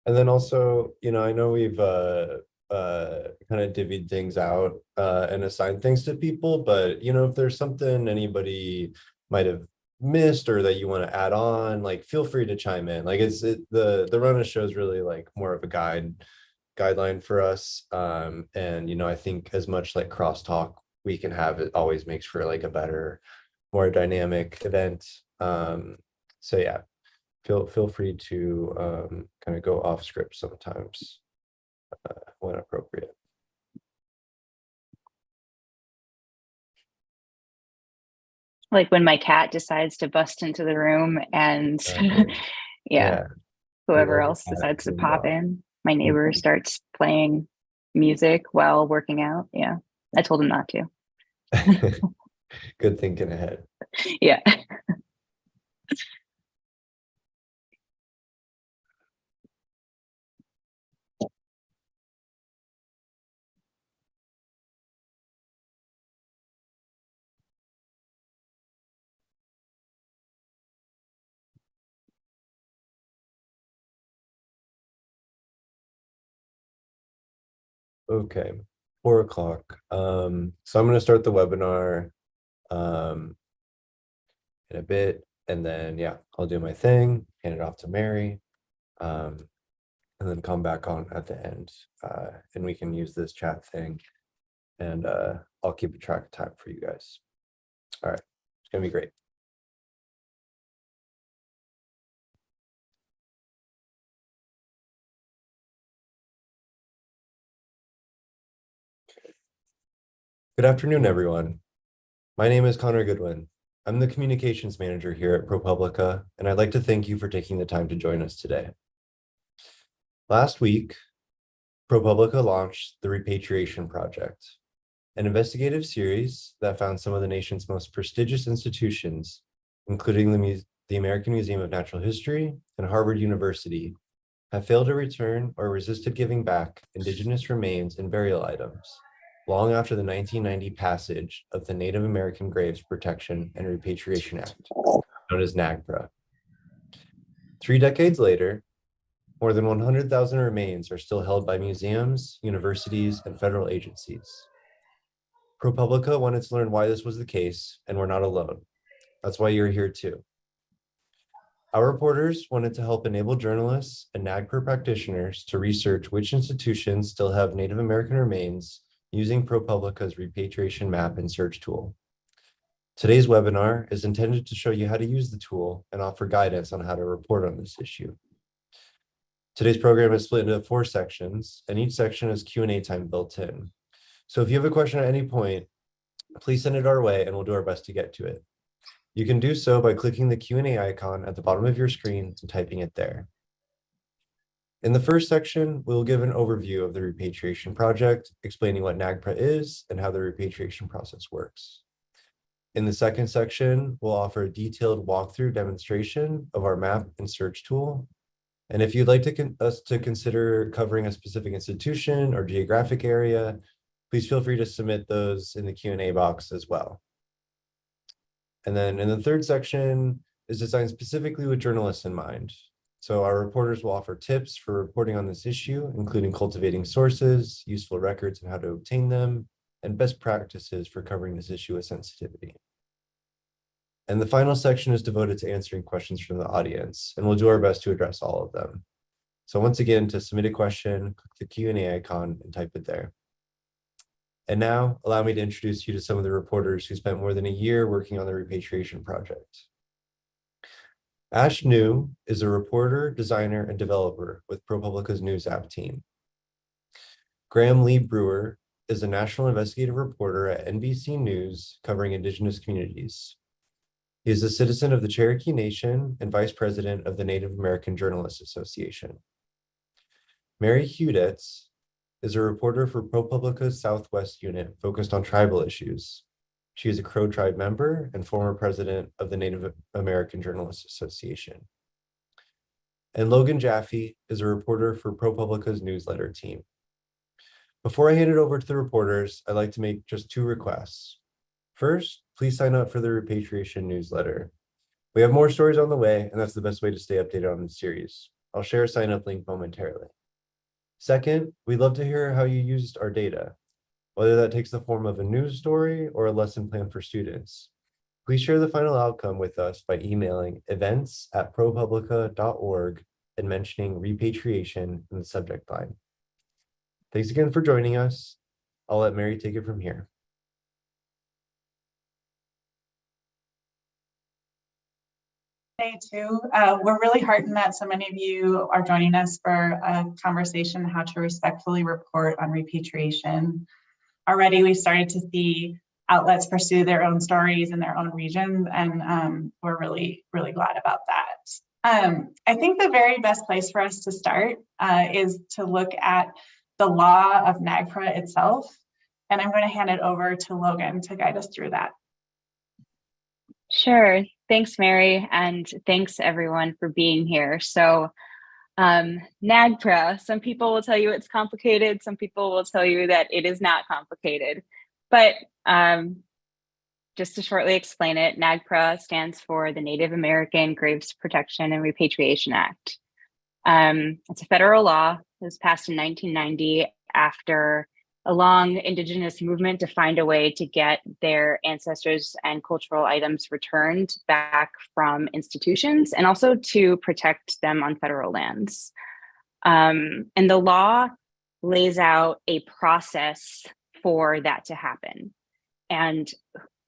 And then also, I know we've kind of divvied things out and assigned things to people, but if there's something anybody might have missed or that you want to add on, like feel free to chime in. Like the run of show is really like more of a guideline for us. And I think as much like crosstalk we can have, it always makes for like a better, more dynamic event. So yeah, feel free to kind of go off script sometimes when appropriate. Like when my cat decides to bust into the room and yeah, Yeah, we whoever love else the cat decides to pop involved. in. My neighbor starts playing music while working out. Yeah. I told him not to. Good thinking ahead. Yeah. Okay, 4 o'clock. So I'm going to start the webinar um, in a bit, and then yeah, I'll do my thing, hand it off to Mary, and then come back on at the end, and we can use this chat thing, and I'll keep a track of time for you guys. All right, it's gonna be great. Good afternoon, everyone. My name is Connor Goodwin. I'm the communications manager here at ProPublica, and I'd like to thank you for taking the time to join us today. Last week, ProPublica launched the Repatriation Project, an investigative series that found some of the nation's most prestigious institutions, including the American Museum of Natural History and Harvard University, have failed to return or resisted giving back Indigenous remains and burial items long after the 1990 passage of the Native American Graves Protection and Repatriation Act, known as NAGPRA. 3 decades later, more than 100,000 remains are still held by museums, universities, and federal agencies. ProPublica wanted to learn why this was the case, and we're not alone. That's why you're here too. Our reporters wanted to help enable journalists and NAGPRA practitioners to research which institutions still have Native American remains using ProPublica's repatriation map and search tool. Today's webinar is intended to show you how to use the tool and offer guidance on how to report on this issue. Today's program is split into 4 sections, and each section has Q&A time built in. So if you have a question at any point, please send it our way and we'll do our best to get to it. You can do so by clicking the Q&A icon at the bottom of your screen and typing it there. In the first section, we'll give an overview of the Repatriation Project, explaining what NAGPRA is and how the repatriation process works. In the second section, we'll offer a detailed walkthrough demonstration of our map and search tool. And if you'd like us to consider covering a specific institution or geographic area, please feel free to submit those in the Q&A box as well. And then in the third section is designed specifically with journalists in mind. So our reporters will offer tips for reporting on this issue, including cultivating sources, useful records and how to obtain them, and best practices for covering this issue with sensitivity. And the final section is devoted to answering questions from the audience, and we'll do our best to address all of them. So once again, to submit a question, click the Q&A icon and type it there. And now, allow me to introduce you to some of the reporters who spent more than a year working on the Repatriation Project. Ash New is a reporter, designer, and developer with ProPublica's News app team. Graham Lee Brewer is a national investigative reporter at NBC News covering Indigenous communities. He is a citizen of the Cherokee Nation and vice president of the Native American Journalists Association. Mary Hudetz is a reporter for ProPublica's Southwest unit focused on tribal issues. She is a Crow tribe member and former president of the Native American Journalists Association. And Logan Jaffe is a reporter for ProPublica's newsletter team. Before I hand it over to the reporters, I'd like to make just 2 requests. First, please sign up for the Repatriation newsletter. We have more stories on the way, and that's the best way to stay updated on the series. I'll share a sign up link momentarily. Second, we'd love to hear how you used our data, whether that takes the form of a news story or a lesson plan for students. Please share the final outcome with us by emailing events@propublica.org and mentioning repatriation in the subject line. Thanks again for joining us. I'll let Mary take it from here. Day two. We're really heartened that so many of you are joining us for a conversation on how to respectfully report on repatriation. Already, we've started to see outlets pursue their own stories in their own regions, and we're really, really glad about that. I think the very best place for us to start is to look at the law of NAGPRA itself, and I'm going to hand it over to Logan to guide us through that. Sure. Thanks, Mary, and thanks everyone for being here. So NAGPRA, some people will tell you it's complicated. Some people will tell you that it is not complicated. But just to shortly explain it, NAGPRA stands for the Native American Graves Protection and Repatriation Act. It's a federal law. It was passed in 1990 after a long Indigenous movement to find a way to get their ancestors and cultural items returned back from institutions and also to protect them on federal lands. And the law lays out a process for that to happen. And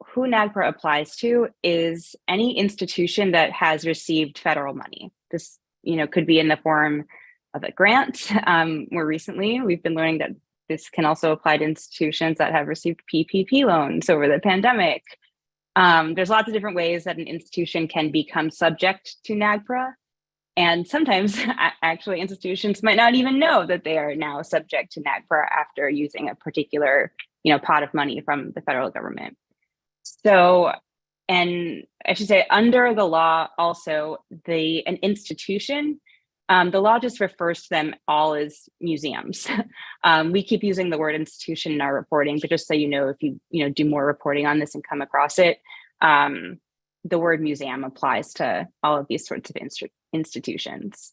who NAGPRA applies to is any institution that has received federal money. This, could be in the form of a grant. More recently, we've been learning that this can also apply to institutions that have received PPP loans over the pandemic. There's lots of different ways that an institution can become subject to NAGPRA. And sometimes actually institutions might not even know that they are now subject to NAGPRA after using a particular, pot of money from the federal government. So, and I should say under the law also, an institution, the law just refers to them all as museums. We keep using the word institution in our reporting, but just so you know, if you do more reporting on this and come across it, the word museum applies to all of these sorts of institutions.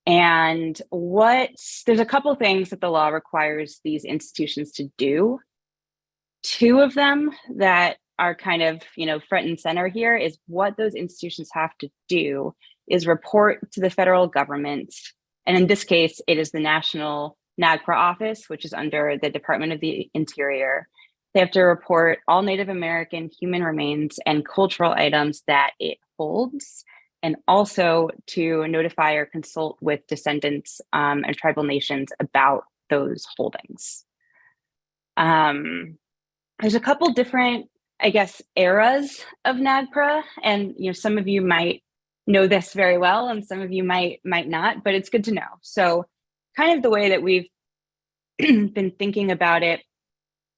And there's a couple things that the law requires these institutions to do. Two of them that are kind of, front and center here is what those institutions have to do is report to the federal government. And in this case, it is the National NAGPRA Office, which is under the Department of the Interior. They have to report all Native American human remains and cultural items that it holds, and also to notify or consult with descendants and tribal nations about those holdings. There's a couple different, eras of NAGPRA, and some of you might know this very well, and some of you might not, but it's good to know. So kind of the way that we've been thinking about it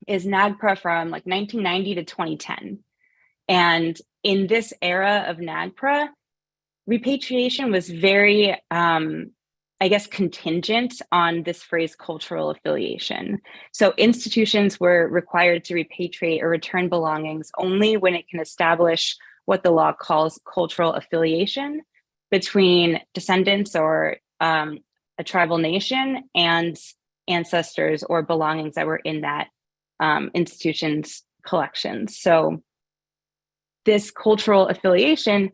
is NAGPRA from 1990 to 2010. And in this era of NAGPRA, repatriation was very, contingent on this phrase cultural affiliation. So institutions were required to repatriate or return belongings only when it can establish what the law calls cultural affiliation between descendants or a tribal nation and ancestors or belongings that were in that institution's collections. So this cultural affiliation,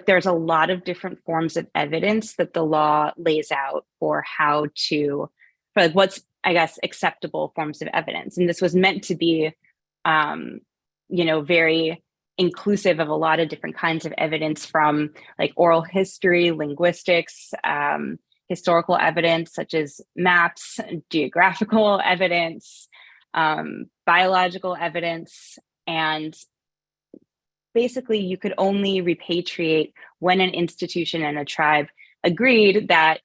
there's a lot of different forms of evidence that the law lays out for what's acceptable forms of evidence. And this was meant to be, very inclusive of a lot of different kinds of evidence from oral history, linguistics, historical evidence such as maps, geographical evidence, biological evidence, and basically you could only repatriate when an institution and a tribe agreed that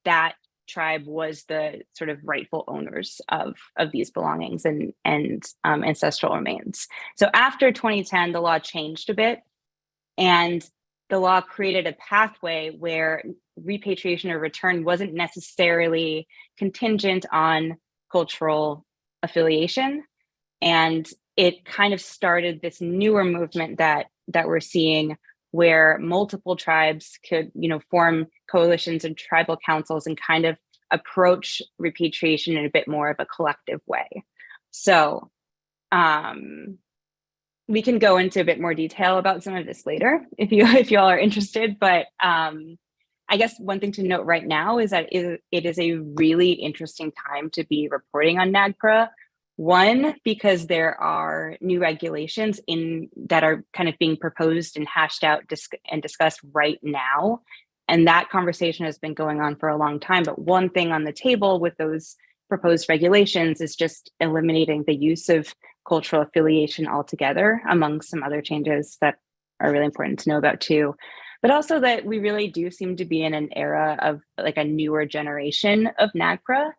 that tribe was the sort of rightful owners of these belongings and ancestral remains. So after 2010, the law changed a bit, and the law created a pathway where repatriation or return wasn't necessarily contingent on cultural affiliation. And it kind of started this newer movement that we're seeing where multiple tribes could, form coalitions and tribal councils and kind of approach repatriation in a bit more of a collective way. So we can go into a bit more detail about some of this later if you all are interested. But I guess one thing to note right now is that it is a really interesting time to be reporting on NAGPRA. One, because there are new regulations that are kind of being proposed and hashed out and discussed right now. And that conversation has been going on for a long time. But one thing on the table with those proposed regulations is just eliminating the use of cultural affiliation altogether, among some other changes that are really important to know about too. But also that we really do seem to be in an era of like a newer generation of NAGPRA.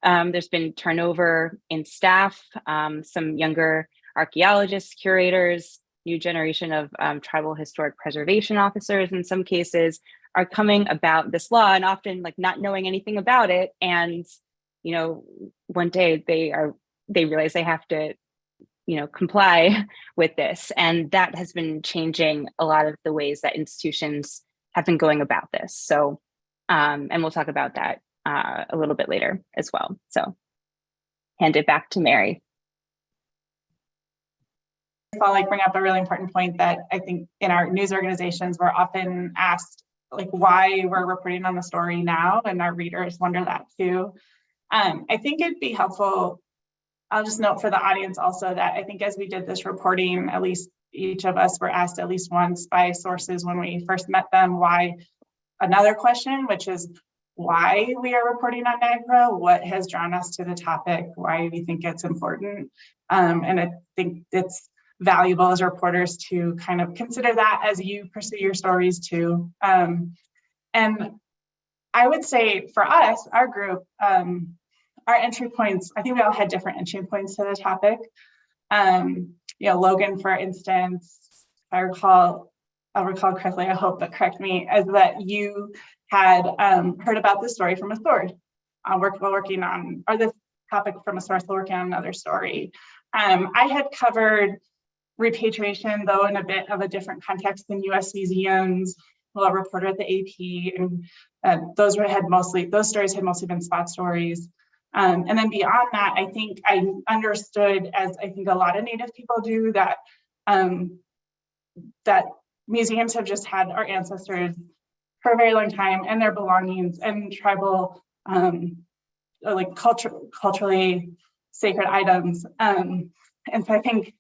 There's been turnover in staff, some younger archaeologists, curators, new generation of tribal historic preservation officers in some cases are coming about this law and often like not knowing anything about it. And, one day they realize they have to, comply with this. And that has been changing a lot of the ways that institutions have been going about this. So, and we'll talk about that a little bit later as well. So hand it back to Mary. I'll bring up a really important point that I think in our news organizations, we're often asked why we're reporting on the story now, and our readers wonder that too. I think it'd be helpful, I'll just note for the audience also that I think as we did this reporting, at least each of us were asked at least once by sources when we first met them why another question, which is why we are reporting on NAGPRA, what has drawn us to the topic, why we think it's important. And I think it's valuable as reporters to kind of consider that as you pursue your stories too. And I would say for us, our group, our entry points, I think we all had different entry points to the topic. Logan, for instance, I'll recall correctly, I hope, but correct me, as that you had heard about this story from a source working on, or this topic from a source working on another story. I had covered repatriation, though, in a bit of a different context than U.S. museums, a reporter at the AP, and those stories had mostly been spot stories. And then beyond that, I think I understood, as I think a lot of Native people do, that that museums have just had our ancestors for a very long time and their belongings and tribal, culturally sacred items. And so I think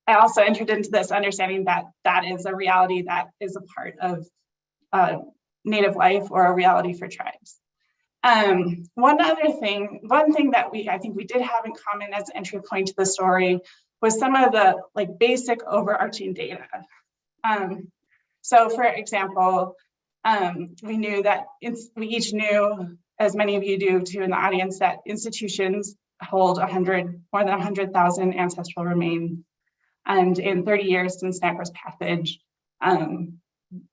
I also entered into this understanding that that is a reality that is a part of Native life or a reality for tribes. One thing that I think we did have in common as an entry point to the story was some of the basic overarching data. So for example, we each knew, as many of you do too in the audience, that institutions hold more than 100,000 ancestral remains. And in 30 years since NAGPRA's passage,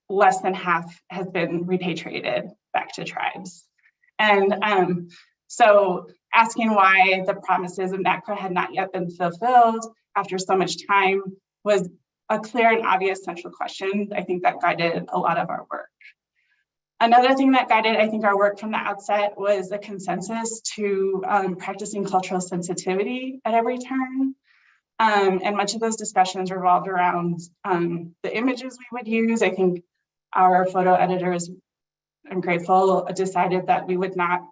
less than half has been repatriated back to tribes. And so asking why the promises of NAGPRA had not yet been fulfilled after so much time was a clear and obvious central question, I think, that guided a lot of our work. Another thing that guided, I think, our work from the outset was a consensus to practicing cultural sensitivity at every turn. And much of those discussions revolved around the images we would use. I think our photo editors, I'm grateful, decided that we would not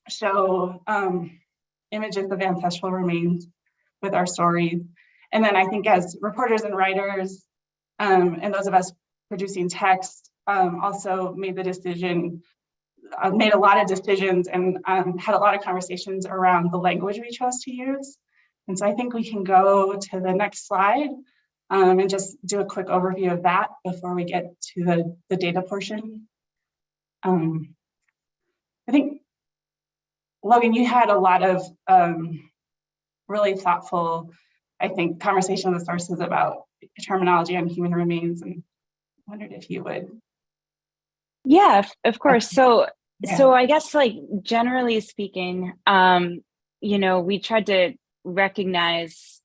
show images of ancestral remains with our stories. And then I think as reporters and writers, and those of us producing text, also made a lot of decisions and had a lot of conversations around the language we chose to use. And so I think we can go to the next slide and just do a quick overview of that before we get to the data portion. I think, Logan, you had a lot of really thoughtful, I think, conversation with sources about terminology on human remains, and wondered if you would. Yeah, of course. So Yeah. I guess, generally speaking, we tried to recognize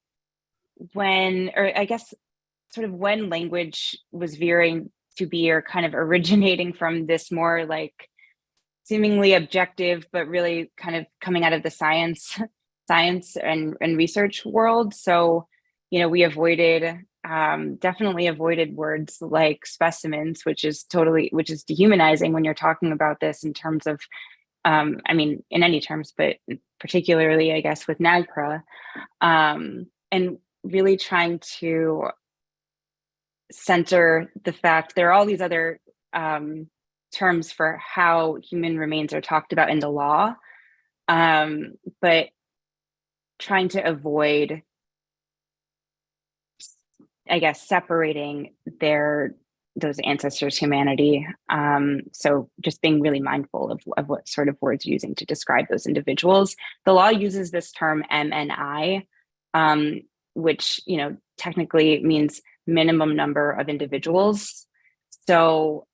sort of when language was veering to be, or kind of originating from this more like seemingly objective, but really kind of coming out of the science and research world. So, we definitely avoided words like specimens, which is dehumanizing when you're talking about this in terms of, I mean, in any terms, but particularly, I guess, with NAGPRA, and really trying to center the fact there are all these other terms for how human remains are talked about in the law, but trying to avoid, I guess, separating those ancestors' humanity. So just being really mindful of what sort of words you're using to describe those individuals. The law uses this term MNI, which technically means minimum number of individuals. So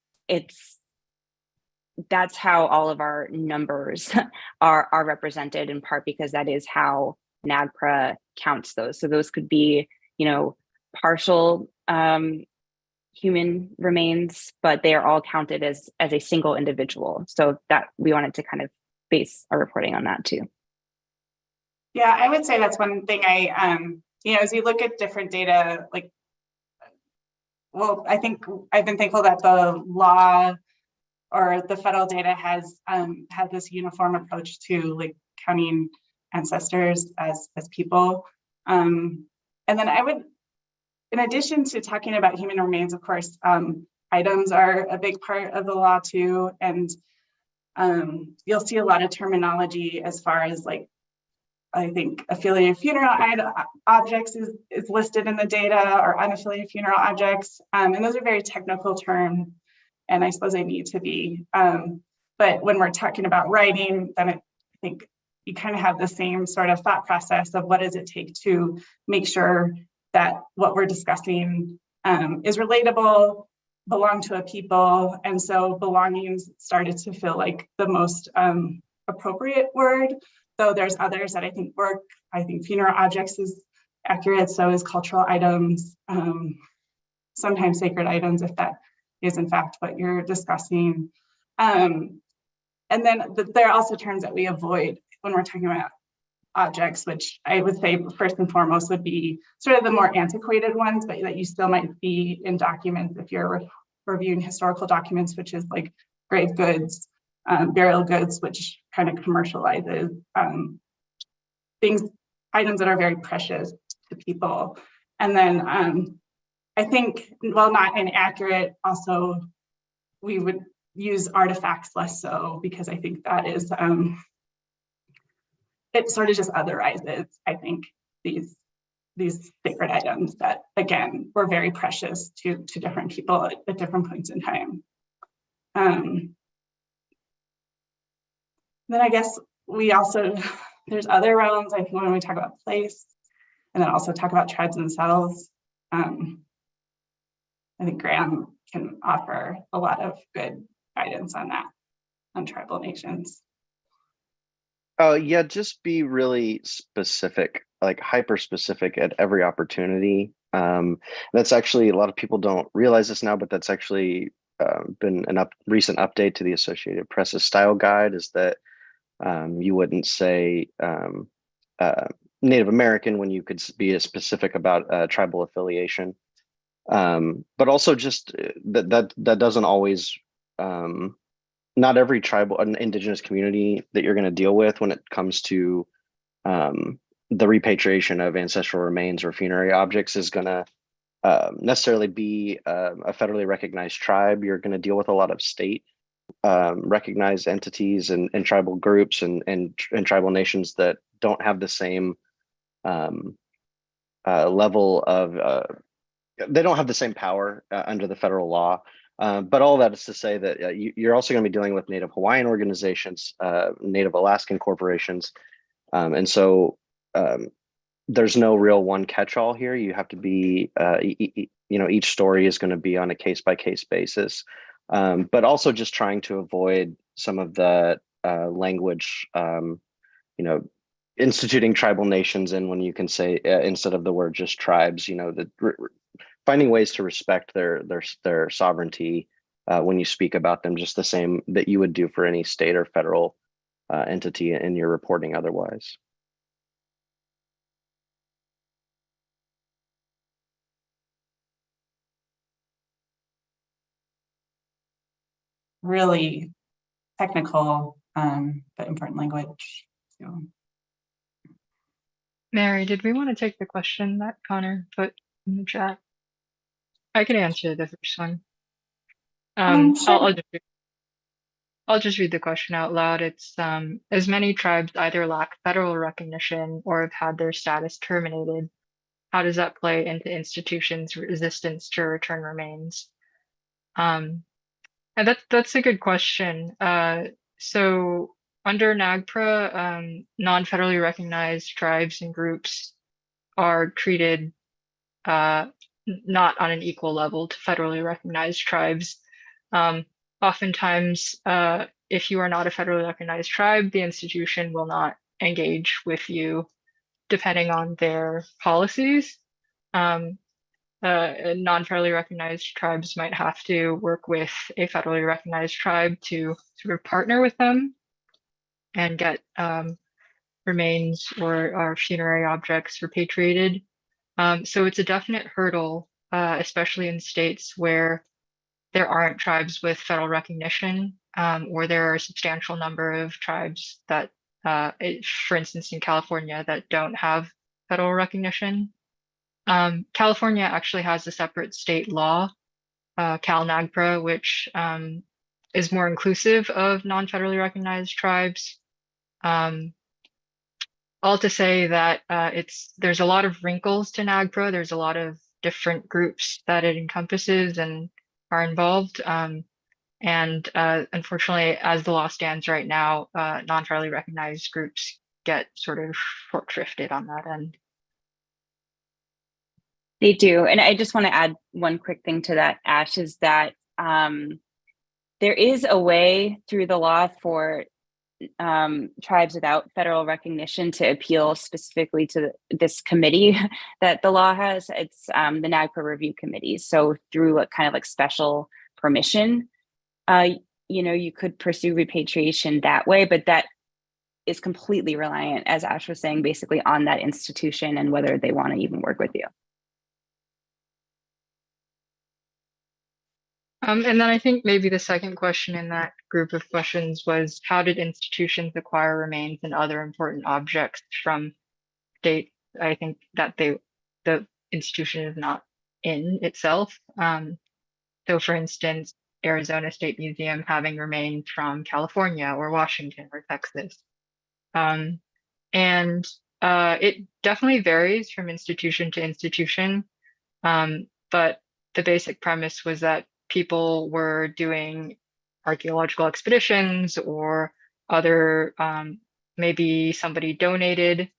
that's how all of our numbers are represented, in part because that is how NAGPRA counts those. So those could be, partial human remains, but they are all counted as a single individual. So that we wanted to kind of base our reporting on that too. Yeah, I would say that's one thing as you look at different data, I think I've been thankful that the law or the federal data has had this uniform approach to counting ancestors as people. And then I would, in addition to talking about human remains, of course, items are a big part of the law too. And you'll see a lot of terminology as far as I think affiliated funeral objects is listed in the data, or unaffiliated funeral objects. And those are very technical terms, and I suppose they need to be. But when we're talking about writing, then I think you kind of have the same sort of thought process of what does it take to make sure that what we're discussing is relatable, belong to a people. And so belongings started to feel like the most appropriate word, though there's others that I think work. I think funeral objects is accurate, so is cultural items, sometimes sacred items, if that is in fact what you're discussing. And then there are also terms that we avoid when we're talking about objects, which I would say first and foremost would be sort of the more antiquated ones, but that you still might be in documents if you're reviewing historical documents, which is like grave goods, burial goods, which kind of commercializes items that are very precious to people. And then I think, while not inaccurate, also we would use artifacts less so, because I think that is, it sort of just otherizes, I think, these sacred items that, again, were very precious to different people at different points in time. Then I guess we also, there's other realms, I think, when we talk about place, and then also talk about tribes themselves. I think Graham can offer a lot of good guidance on that, on tribal nations. Yeah, just be really specific, like hyper specific at every opportunity. That's actually, a lot of people don't realize this now, but that's actually been a recent update to the Associated Press's style guide, is that you wouldn't say Native American when you could be as specific about tribal affiliation. But also just that doesn't always, not every tribal and indigenous community that you're going to deal with when it comes to the repatriation of ancestral remains or funerary objects is going to necessarily be a federally recognized tribe. You're going to deal with a lot of state recognized entities and tribal groups and tribal nations that don't have the same level of they don't have the same power under the federal law. But all that is to say that you're also going to be dealing with Native Hawaiian organizations, Native Alaskan corporations. And so there's no real one catch-all here. You have to be, each story is going to be on a case-by-case basis. But also just trying to avoid some of the language, instituting tribal nations, and when you can say, instead of the word just tribes, the finding ways to respect their sovereignty when you speak about them, just the same that you would do for any state or federal entity in your reporting otherwise. Really technical, but important language. So. Mary, did we want to take the question that Connor put in the chat? I can answer the first one. Sure. I'll just read the question out loud. It's as many tribes either lack federal recognition or have had their status terminated. How does that play into institutions' resistance to return remains? And that's a good question. So under NAGPRA, non-federally recognized tribes and groups are treated not on an equal level to federally recognized tribes. Oftentimes, if you are not a federally recognized tribe, the institution will not engage with you depending on their policies. Non-federally recognized tribes might have to work with a federally recognized tribe to sort of partner with them and get remains or funerary objects repatriated. So it's a definite hurdle, especially in states where there aren't tribes with federal recognition, or there are a substantial number of tribes that, for instance, in California, that don't have federal recognition. California actually has a separate state law, Cal-NAGPRA, which is more inclusive of non-federally recognized tribes. All to say that there's a lot of wrinkles to NAGPRA. There's a lot of different groups that it encompasses and are involved. And unfortunately, as the law stands right now, non-federally recognized groups get sort of short shrifted on that end. They do. And I just want to add one quick thing to that, Ash, is that there is a way through the law for tribes without federal recognition to appeal specifically to this committee that the law has. It's the NAGPRA Review Committee. So through a kind of like special permission, you could pursue repatriation that way, but that is completely reliant, as Ash was saying, basically on that institution and whether they want to even work with you. And then I think maybe the second question in that group of questions was, how did institutions acquire remains and other important objects from states? I think that the institution is not in itself. So for instance, Arizona State Museum having remains from California or Washington or Texas. And it definitely varies from institution to institution. But the basic premise was that people were doing archaeological expeditions or other, maybe somebody donated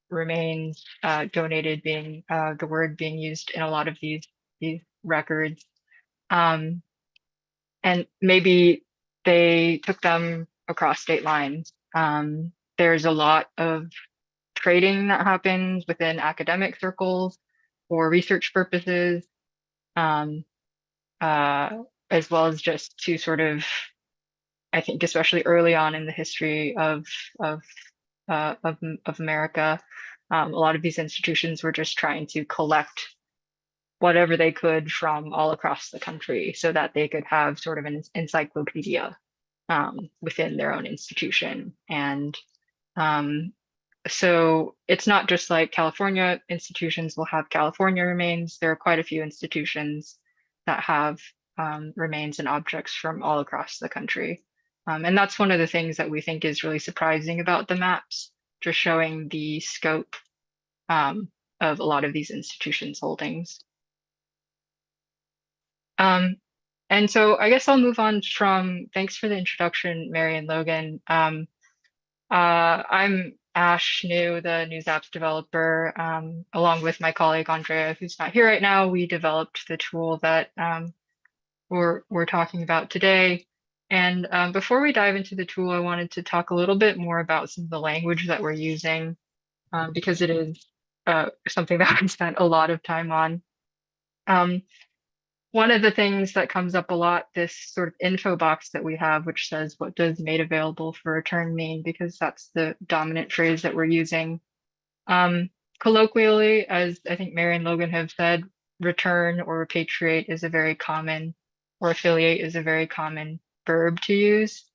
remains, donated being the word being used in a lot of these records. And maybe they took them across state lines. There's a lot of trading that happens within academic circles for research purposes, as well as just to sort of, I think, especially early on in the history of America, a lot of these institutions were just trying to collect whatever they could from all across the country so that they could have sort of an encyclopedia within their own institution. And so it's not just like California institutions will have California remains. There are quite a few institutions that have remains and objects from all across the country. And that's one of the things that we think is really surprising about the maps, just showing the scope of a lot of these institutions' holdings. And so I guess I'll move on from, thanks for the introduction, Mary and Logan. I'm Ash New, the News Apps developer, along with my colleague Andrea, who's not here right now. We developed the tool that we're talking about today. And before we dive into the tool, I wanted to talk a little bit more about some of the language that we're using, because it is something that we spent a lot of time on. One of the things that comes up a lot, this sort of info box that we have, which says, what does made available for return mean? Because that's the dominant phrase that we're using. Colloquially, as I think Mary and Logan have said, return or repatriate is a very common, or affiliate is a very common verb to use.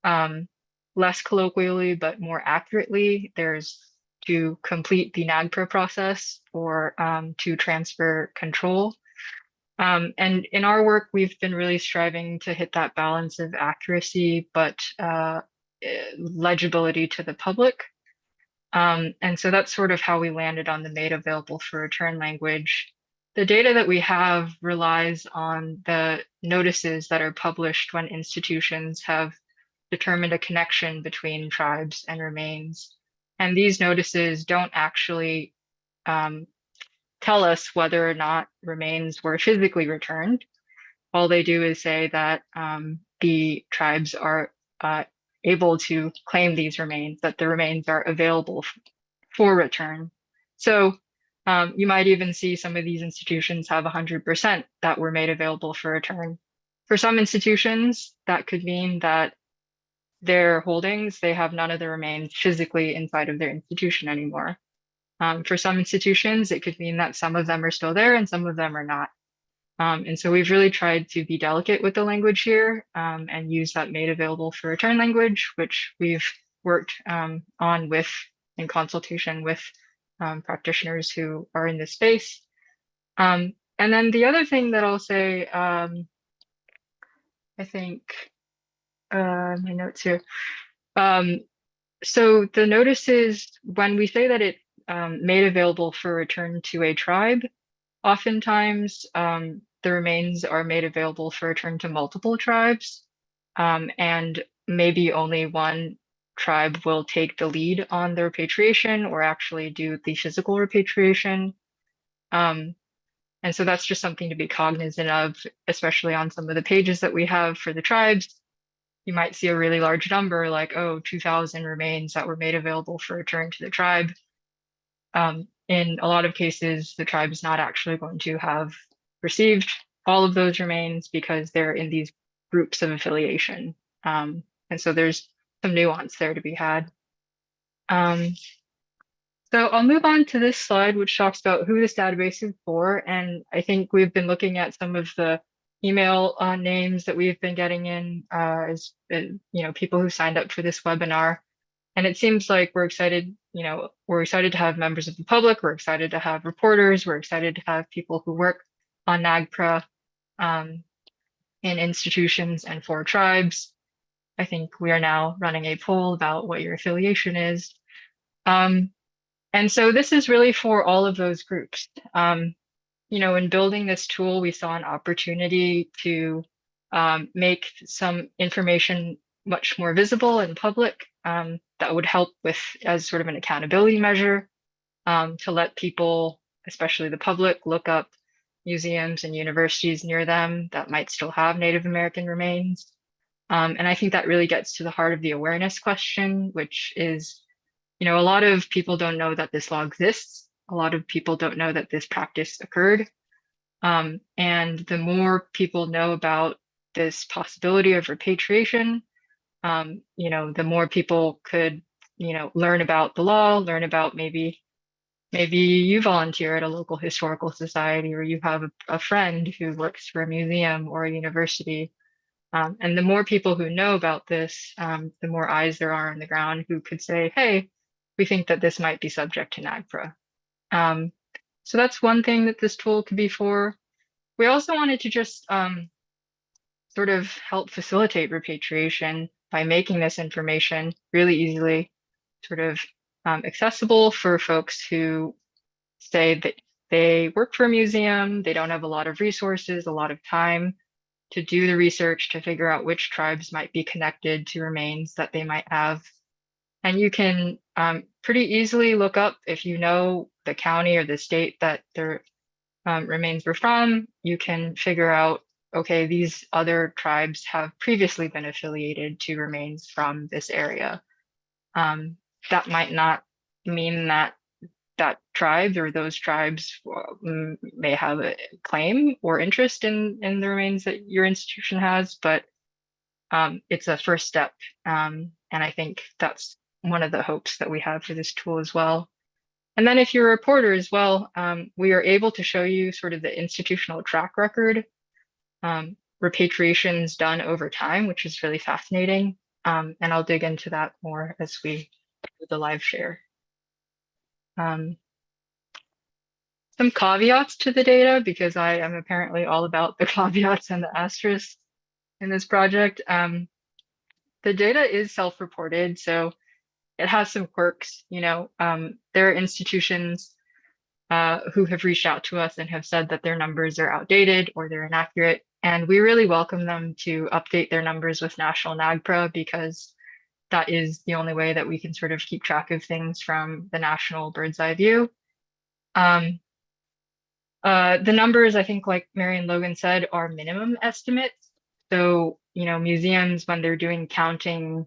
Less colloquially, but more accurately, there's to complete the NAGPRA process or to transfer control. And in our work, we've been really striving to hit that balance of accuracy, but legibility to the public. And so that's sort of how we landed on the made available for return language. The data that we have relies on the notices that are published when institutions have determined a connection between tribes and remains. And these notices don't actually tell us whether or not remains were physically returned. All they do is say that the tribes are able to claim these remains, that the remains are available for return. So you might even see some of these institutions have 100% that were made available for return. For some institutions, that could mean that their holdings, they have none of the remains physically inside of their institution anymore. For some institutions, it could mean that some of them are still there and some of them are not. And so we've really tried to be delicate with the language here and use that made available for return language, which we've worked on with in consultation with practitioners who are in this space. And then the other thing that I'll say, I think my notes here. So the notices, when we say that it made available for return to a tribe, oftentimes the remains are made available for return to multiple tribes, and maybe only one tribe will take the lead on the repatriation or actually do the physical repatriation. And so that's just something to be cognizant of, especially on some of the pages that we have for the tribes. You might see a really large number like, oh, 2,000 remains that were made available for return to the tribe. In a lot of cases, the tribe is not actually going to have received all of those remains because they're in these groups of affiliation. And so there's some nuance there to be had. So I'll move on to this slide, which talks about who this database is for. And I think we've been looking at some of the email names that we've been getting in as people who signed up for this webinar. And it seems like we're excited, we're excited to have members of the public, we're excited to have reporters, we're excited to have people who work on NAGPRA in institutions and for tribes. I think we are now running a poll about what your affiliation is. And so this is really for all of those groups. In building this tool, we saw an opportunity to make some information much more visible and public that would help with as sort of an accountability measure to let people, especially the public, look up museums and universities near them that might still have Native American remains. And I think that really gets to the heart of the awareness question, which is, a lot of people don't know that this law exists. A lot of people don't know that this practice occurred. And the more people know about this possibility of repatriation, the more people could, learn about the law, learn about maybe you volunteer at a local historical society, or you have a friend who works for a museum or a university. And the more people who know about this, the more eyes there are on the ground who could say, hey, we think that this might be subject to NAGPRA. So that's one thing that this tool could be for. We also wanted to just sort of help facilitate repatriation by making this information really easily sort of accessible for folks who say that they work for a museum, they don't have a lot of resources, a lot of time to do the research to figure out which tribes might be connected to remains that they might have. And you can pretty easily look up, if you know the county or the state that their remains were from, you can figure out, okay, these other tribes have previously been affiliated to remains from this area. That might not mean that that tribes or those tribes may have a claim or interest in the remains that your institution has, but it's a first step. And I think that's one of the hopes that we have for this tool as well. And then if you're a reporter as well, we are able to show you sort of the institutional track record, repatriations done over time, which is really fascinating. And I'll dig into that more as we do the live share. Some caveats to the data, because I am apparently all about the caveats and the asterisks in this project. The data is self-reported, so it has some quirks. There are institutions who have reached out to us and have said that their numbers are outdated or they're inaccurate. And we really welcome them to update their numbers with National NAGPRA, because that is the only way that we can sort of keep track of things from the national bird's eye view. The numbers, I think, like Mary and Logan said, are minimum estimates. So, museums, when they're doing counting,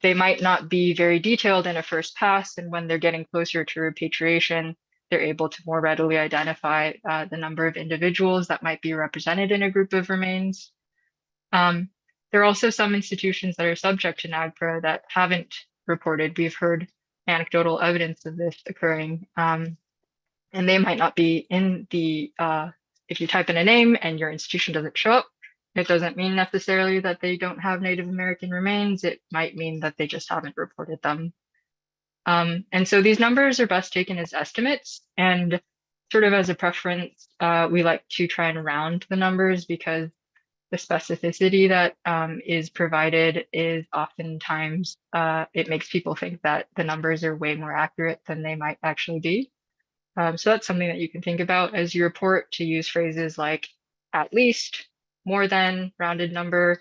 they might not be very detailed in a first pass. And when they're getting closer to repatriation, they're able to more readily identify the number of individuals that might be represented in a group of remains. There are also some institutions that are subject to NAGPRA that haven't reported. We've heard anecdotal evidence of this occurring. And they might not be in the, if you type in a name and your institution doesn't show up, it doesn't mean necessarily that they don't have Native American remains. It might mean that they just haven't reported them. And so these numbers are best taken as estimates, and sort of as a preference, we like to try and round the numbers, because the specificity that is provided is oftentimes, it makes people think that the numbers are way more accurate than they might actually be. So that's something that you can think about as you report, to use phrases like at least, more than, rounded number,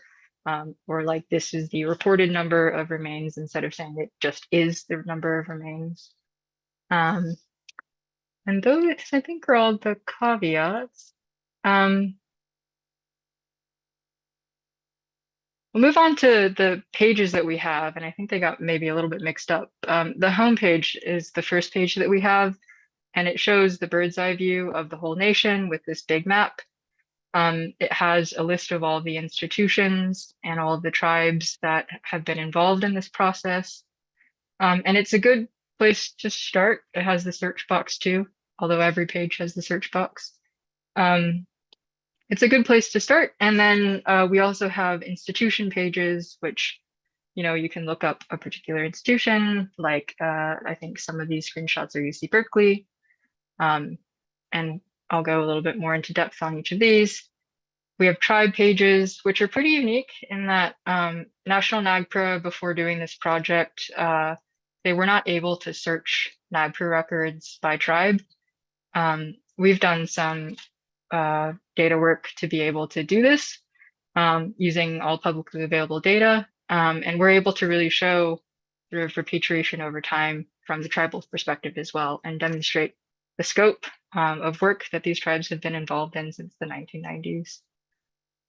or like this is the reported number of remains, instead of saying it just is the number of remains. And those, I think, are all the caveats. We'll move on to the pages that we have, and I think they got maybe a little bit mixed up. The home page is the first page that we have, and it shows the bird's eye view of the whole nation with this big map. It has a list of all the institutions and all of the tribes that have been involved in this process. And it's a good place to start. It has the search box too, although every page has the search box. It's a good place to start. And then we also have institution pages, which, you can look up a particular institution, like I think some of these screenshots are UC Berkeley. And I'll go a little bit more into depth on each of these. We have tribe pages, which are pretty unique in that National NAGPRA, before doing this project, they were not able to search NAGPRA records by tribe. We've done some data work to be able to do this using all publicly available data. And we're able to really show sort of repatriation over time from the tribal perspective as well, and demonstrate the scope of work that these tribes have been involved in since the 1990s.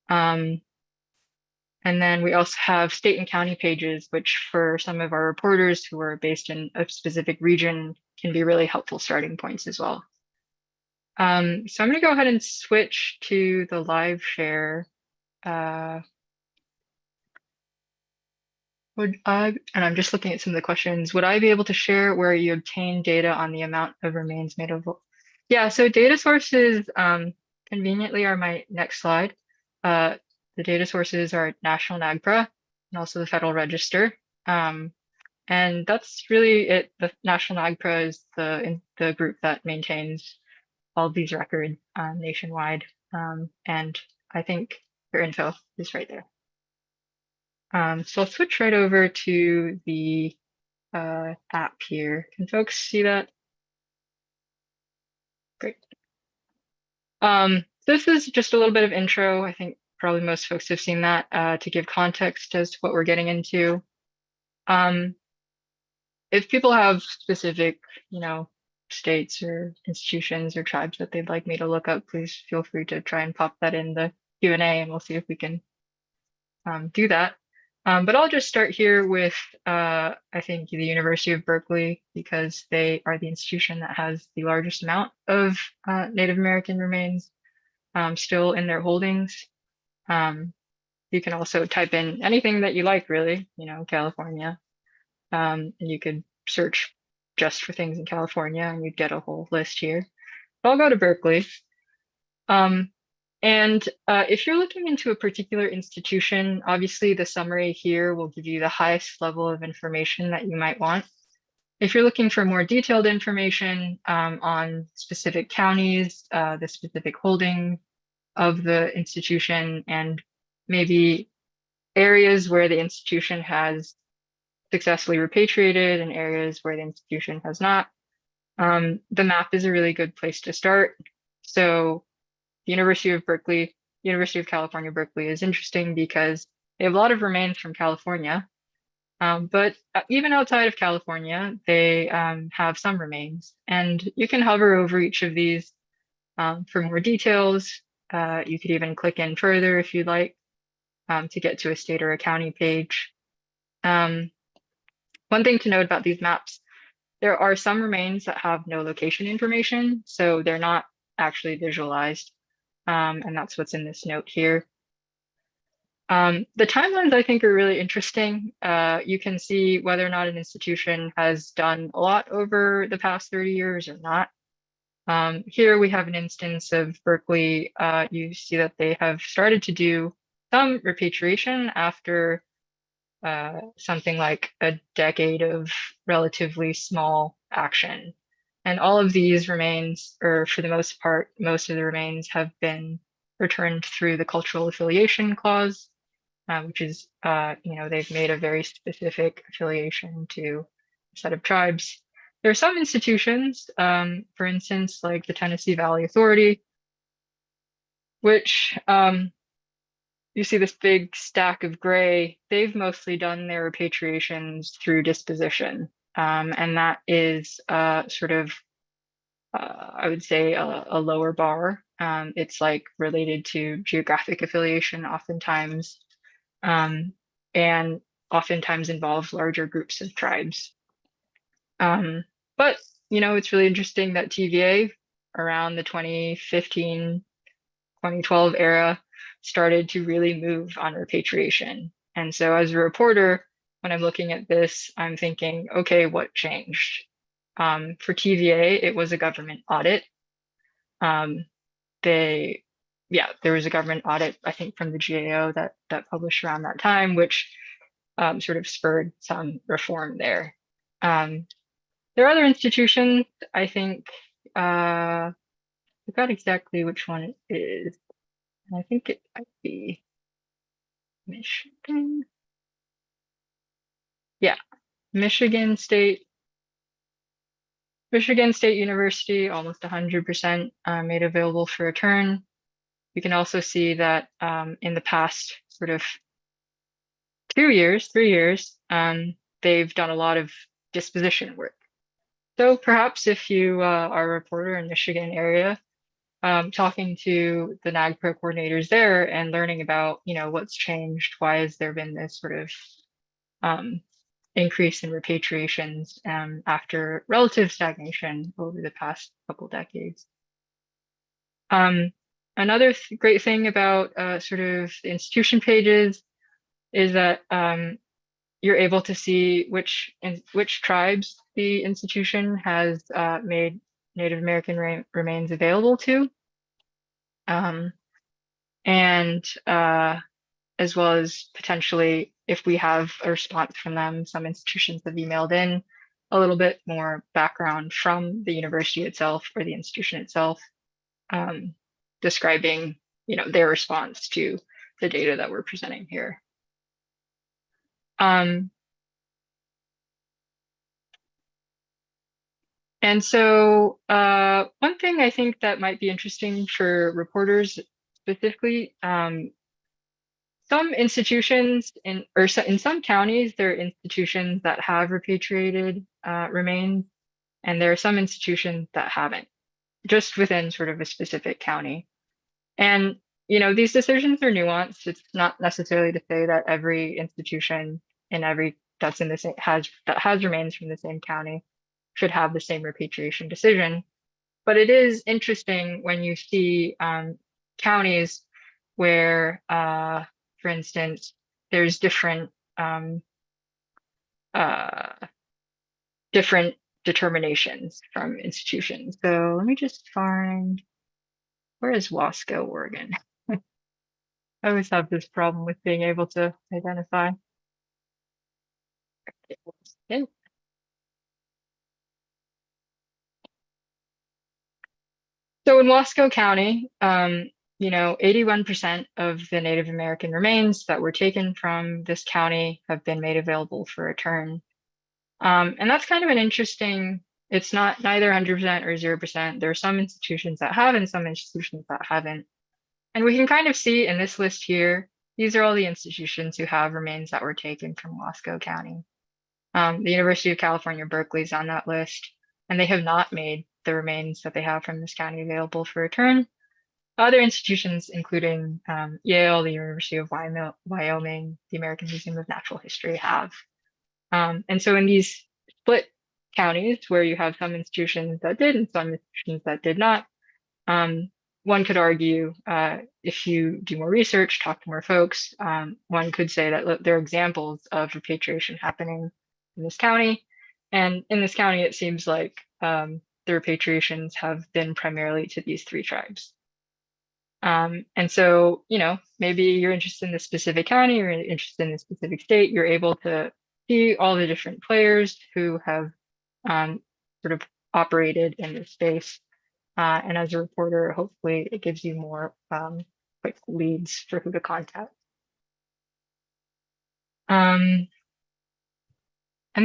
And then we also have state and county pages, which for some of our reporters who are based in a specific region can be really helpful starting points as well. So I'm going to go ahead and switch to the live share. And I'm just looking at some of the questions. Would I be able to share where you obtain data on the amount of remains made of? Yeah, so data sources conveniently are my next slide. The data sources are National NAGPRA and also the Federal Register. And that's really it. The National NAGPRA is the group that maintains all of these records nationwide. And I think their info is right there. So I'll switch right over to the app here. Can folks see that? Great. This is just a little bit of intro. I think probably most folks have seen that to give context as to what we're getting into. If people have specific, states or institutions or tribes that they'd like me to look up, please feel free to try and pop that in the Q&A, and we'll see if we can do that. But I'll just start here with, I think, the University of Berkeley, because they are the institution that has the largest amount of Native American remains still in their holdings. You can also type in anything that you like, really, California. And you could search just for things in California and you'd get a whole list here. But I'll go to Berkeley. If you're looking into a particular institution, obviously the summary here will give you the highest level of information that you might want. If you're looking for more detailed information on specific counties, the specific holding of the institution, and maybe areas where the institution has successfully repatriated and areas where the institution has not, the map is a really good place to start. So the University of Berkeley, University of California, Berkeley is interesting because they have a lot of remains from California, but even outside of California, they have some remains, and you can hover over each of these for more details. You could even click in further if you'd like to get to a state or a county page. One thing to note about these maps, there are some remains that have no location information, so they're not actually visualized. And that's what's in this note here. The timelines, I think, are really interesting. You can see whether or not an institution has done a lot over the past 30 years or not. Here we have an instance of Berkeley. You see that they have started to do some repatriation after something like a decade of relatively small action. And all of these remains, or for the most part, most of the remains have been returned through the cultural affiliation clause, which is, they've made a very specific affiliation to a set of tribes. There are some institutions, for instance, like the Tennessee Valley Authority, which you see this big stack of gray. They've mostly done their repatriations through disposition. And that is sort of, I would say, a lower bar. It's like related to geographic affiliation oftentimes, and oftentimes involves larger groups of tribes. But, it's really interesting that TVA around the 2015, 2012 era started to really move on repatriation. And so as a reporter, when I'm looking at this, I'm thinking, okay, what changed? For TVA, it was a government audit. There was a government audit, I think, from the GAO that published around that time, which sort of spurred some reform there. There are other institutions, I think, I forgot exactly which one it is. And I think it might be Michigan. Yeah, Michigan State University, almost 100% made available for return. You can also see that in the past sort of 3 years, they've done a lot of disposition work. So perhaps if you are a reporter in Michigan area, talking to the NAGPRO coordinators there and learning about, what's changed, why has there been this sort of increase in repatriations after relative stagnation over the past couple decades. Another great thing about sort of the institution pages is that you're able to see which tribes the institution has made Native American remains available to, and as well as potentially, if we have a response from them, some institutions have emailed in a little bit more background from the university itself or the institution itself, describing, their response to the data that we're presenting here. And so one thing I think that might be interesting for reporters specifically, some institutions in some counties, there are institutions that have repatriated remains, and there are some institutions that haven't, just within sort of a specific county. And, these decisions are nuanced. It's not necessarily to say that every institution in every that's in the same has remains from the same county should have the same repatriation decision. But it is interesting when you see counties where, for instance, there's different different determinations from institutions. So let me just find, where is Wasco, Oregon? I always have this problem with being able to identify. Okay. So in Wasco County, 81% of the Native American remains that were taken from this county have been made available for return. And that's kind of an interesting, it's not neither 100% or 0%. There are some institutions that have and some institutions that haven't. And we can kind of see in this list here, these are all the institutions who have remains that were taken from Wasco County. The University of California, Berkeley is on that list, and they have not made the remains that they have from this county available for return. Other institutions, including Yale, the University of Wyoming, the American Museum of Natural History have. And so in these split counties where you have some institutions that did and some institutions that did not, one could argue, if you do more research, talk to more folks, one could say that there are examples of repatriation happening in this county. And in this county, it seems like the repatriations have been primarily to these three tribes. And so, maybe you're interested in the specific county, or interested in the specific state, you're able to see all the different players who have sort of operated in this space. And as a reporter, hopefully it gives you more quick leads for who to contact. And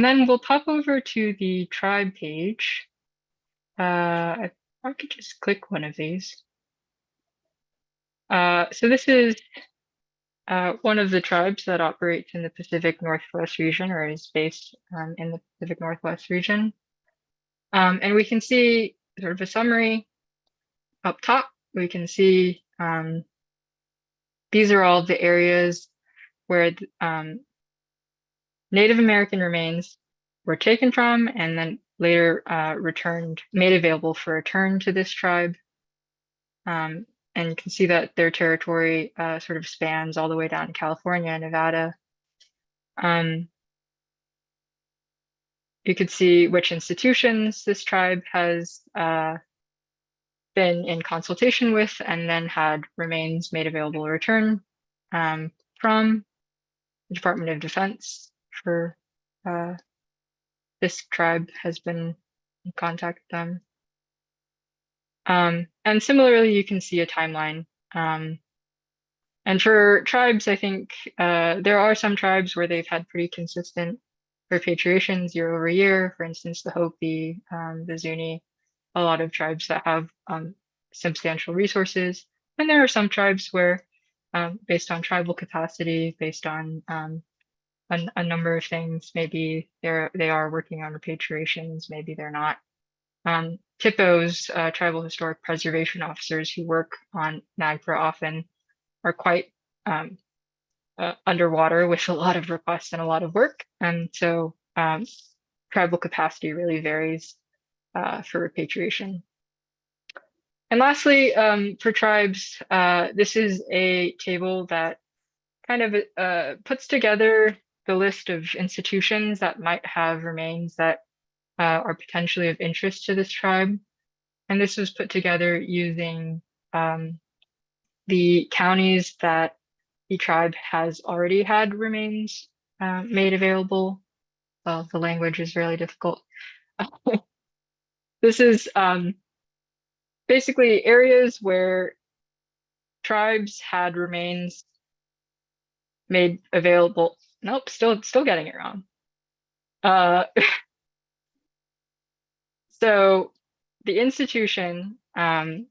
then we'll pop over to the tribe page. I could just click one of these. So this is one of the tribes that operates in the Pacific Northwest region, or is based in the Pacific Northwest region. And we can see sort of a summary up top. We can see these are all the areas where Native American remains were taken from and then later made available for return to this tribe. And you can see that their territory sort of spans all the way down to California and Nevada. You could see which institutions this tribe has been in consultation with and then had remains made available to return from the Department of Defense for this tribe has been in contact with them. And similarly, you can see a timeline. And for tribes, I think there are some tribes where they've had pretty consistent repatriations year over year. For instance, the Hopi, the Zuni, a lot of tribes that have substantial resources. And there are some tribes where, based on tribal capacity, based on a number of things, maybe they are working on repatriations, maybe they're not. THPOs, tribal historic preservation officers who work on NAGPRA often are quite underwater with a lot of requests and a lot of work. And so tribal capacity really varies for repatriation. And lastly, for tribes, this is a table that kind of puts together the list of institutions that might have remains that are potentially of interest to this tribe. And this was put together using the counties that the tribe has already had remains made available. Well, the language is really difficult. This is basically areas where tribes had remains made available. Nope, still getting it wrong. So the institutions on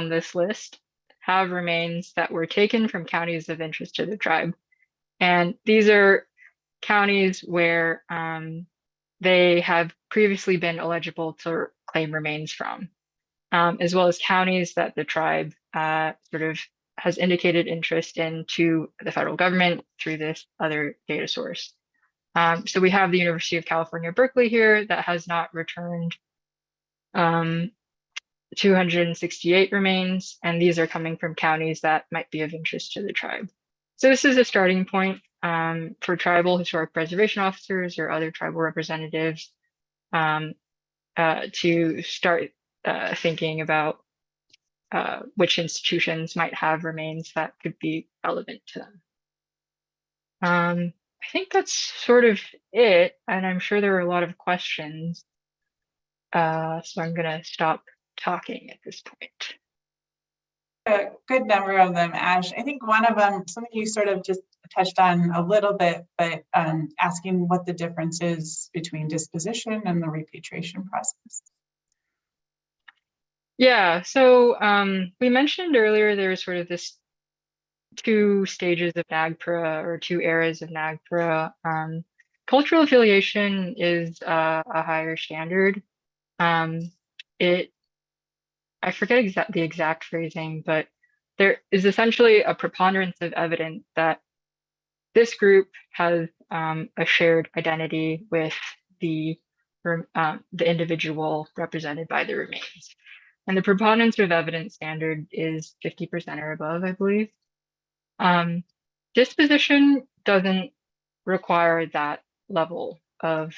this list have remains that were taken from counties of interest to the tribe. And these are counties where they have previously been eligible to claim remains from, as well as counties that the tribe sort of has indicated interest in to the federal government through this other data source. So we have the University of California, Berkeley here that has not returned 268 remains, and these are coming from counties that might be of interest to the tribe. So this is a starting point for tribal historic preservation officers or other tribal representatives to start thinking about which institutions might have remains that could be relevant to them. I think that's sort of it, and I'm sure there are a lot of questions. So I'm gonna stop talking at this point. A good number of them, Ash. I think one of them, something you sort of just touched on a little bit, but asking what the difference is between disposition and the repatriation process. Yeah, so we mentioned earlier there's sort of this 2 stages of NAGPRA or 2 eras of NAGPRA. Cultural affiliation is a higher standard. I forget the exact phrasing, but there is essentially a preponderance of evidence that this group has a shared identity with the individual represented by the remains. And the preponderance of evidence standard is 50% or above, I believe. Disposition doesn't require that level of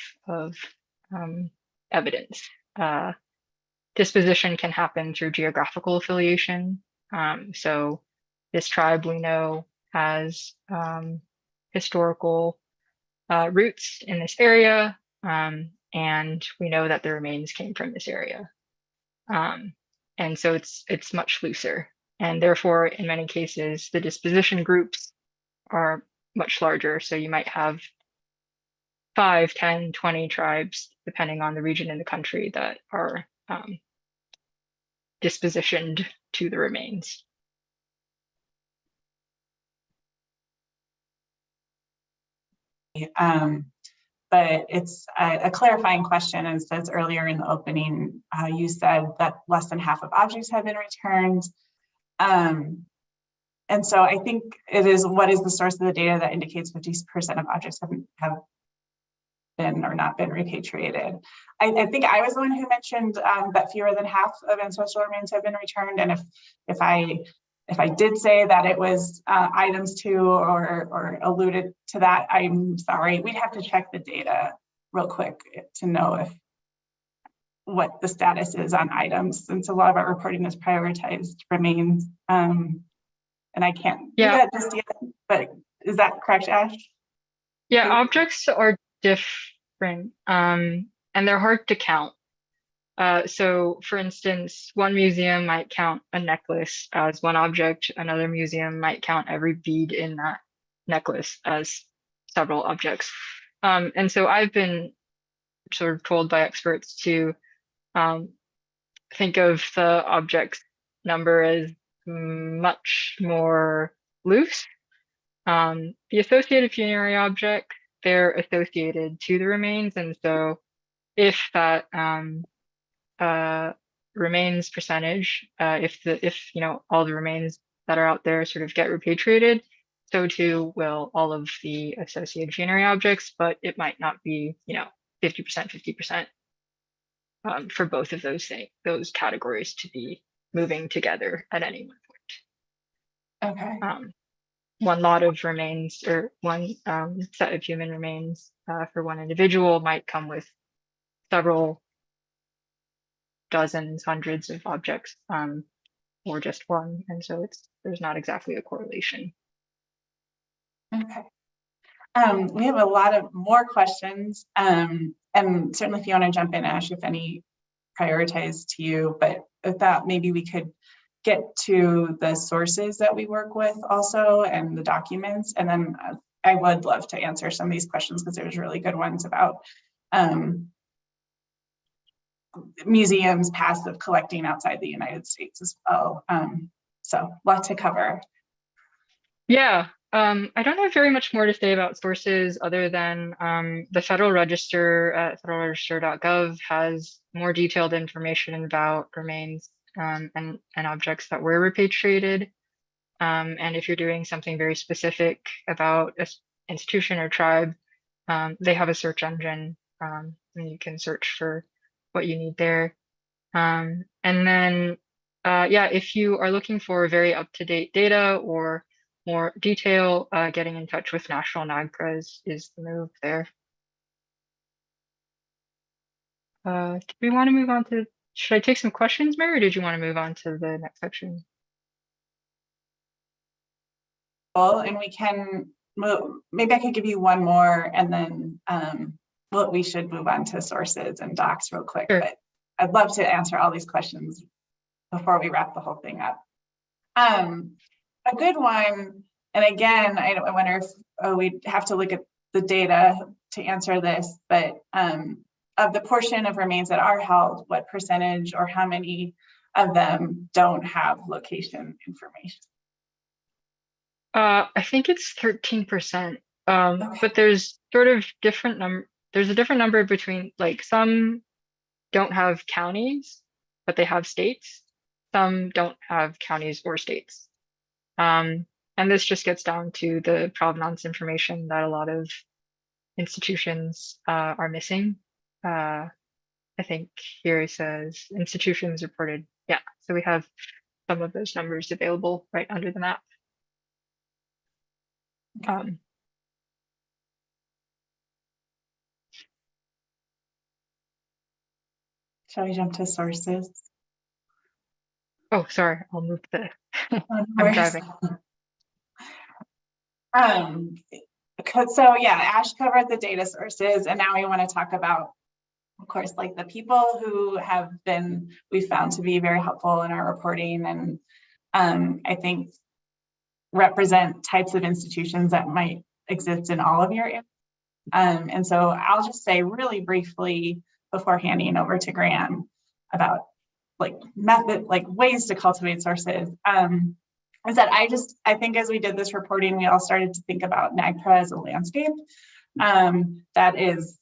evidence. Disposition can happen through geographical affiliation. So this tribe we know has historical roots in this area, and we know that the remains came from this area. And so it's much looser. And therefore, in many cases, the disposition groups are much larger. So you might have 5, 10, 20 tribes, depending on the region in the country, that are dispositioned to the remains. But it's a clarifying question, and says earlier in the opening, you said that less than half of objects have been returned. And so I think it is, what is the source of the data that indicates 50% of objects have been or not been repatriated? I think I was the one who mentioned that fewer than half of ancestral remains have been returned. And if I did say that it was items to or alluded to that, I'm sorry. We'd have to check the data real quick to know what the status is on items, since a lot of our reporting is prioritized remains. And I can't do that just yet, but is that correct, Ash? Yeah, objects are different and they're hard to count. So for instance, one museum might count a necklace as one object, another museum might count every bead in that necklace as several objects. And so I've been sort of told by experts to think of the objects number as much more loose. The associated funerary object, they're associated to the remains, and so if that remains percentage, if you know all the remains that are out there sort of get repatriated, so too will all of the associated funerary objects, but it might not be 50%, for both of those categories to be moving together at any one point. Okay. One lot of remains or one set of human remains for one individual might come with several dozens, hundreds of objects, or just one, and so there's not exactly a correlation. Okay. We have a lot of more questions, and certainly if you want to jump in, Ash, if any prioritize to you, but with that, maybe we could get to the sources that we work with also and the documents, and then I would love to answer some of these questions because there's really good ones about museums past of collecting outside the United States as well. So a lot to cover. Yeah, I don't have very much more to say about sources other than the Federal Register at federalregister.gov has more detailed information about remains and objects that were repatriated. And if you're doing something very specific about an institution or tribe, they have a search engine, and you can search for what you need there. And then, yeah, if you are looking for very up-to-date data or more detail, getting in touch with National NAGPRA is the move there. Do we want to move on to, should I take some questions, Mary, or did you want to move on to the next section? And we can move, maybe I could give you one more and then we should move on to sources and docs real quick. Sure. But I'd love to answer all these questions before we wrap the whole thing up. A good one, and again, I wonder if we'd have to look at the data to answer this, but of the portion of remains that are held, what percentage or how many of them don't have location information? I think it's 13%, okay. But there's sort of different number. There's a different number between, like, some don't have counties, but they have states. Some don't have counties or states. And this just gets down to the provenance information that a lot of institutions are missing. I think here it says institutions reported. Yeah, so we have some of those numbers available right under the map. Shall we jump to sources? Oh, sorry, I'll move the, I'm driving. So yeah, Ash covered the data sources, and now we want to talk about, of course, like the people who have been, we found to be very helpful in our reporting, and I think represent types of institutions that might exist in all of your areas. And so I'll just say really briefly before handing over to Graham about like method, like ways to cultivate sources, is that I think as we did this reporting, we all started to think about NAGPRA as a landscape that is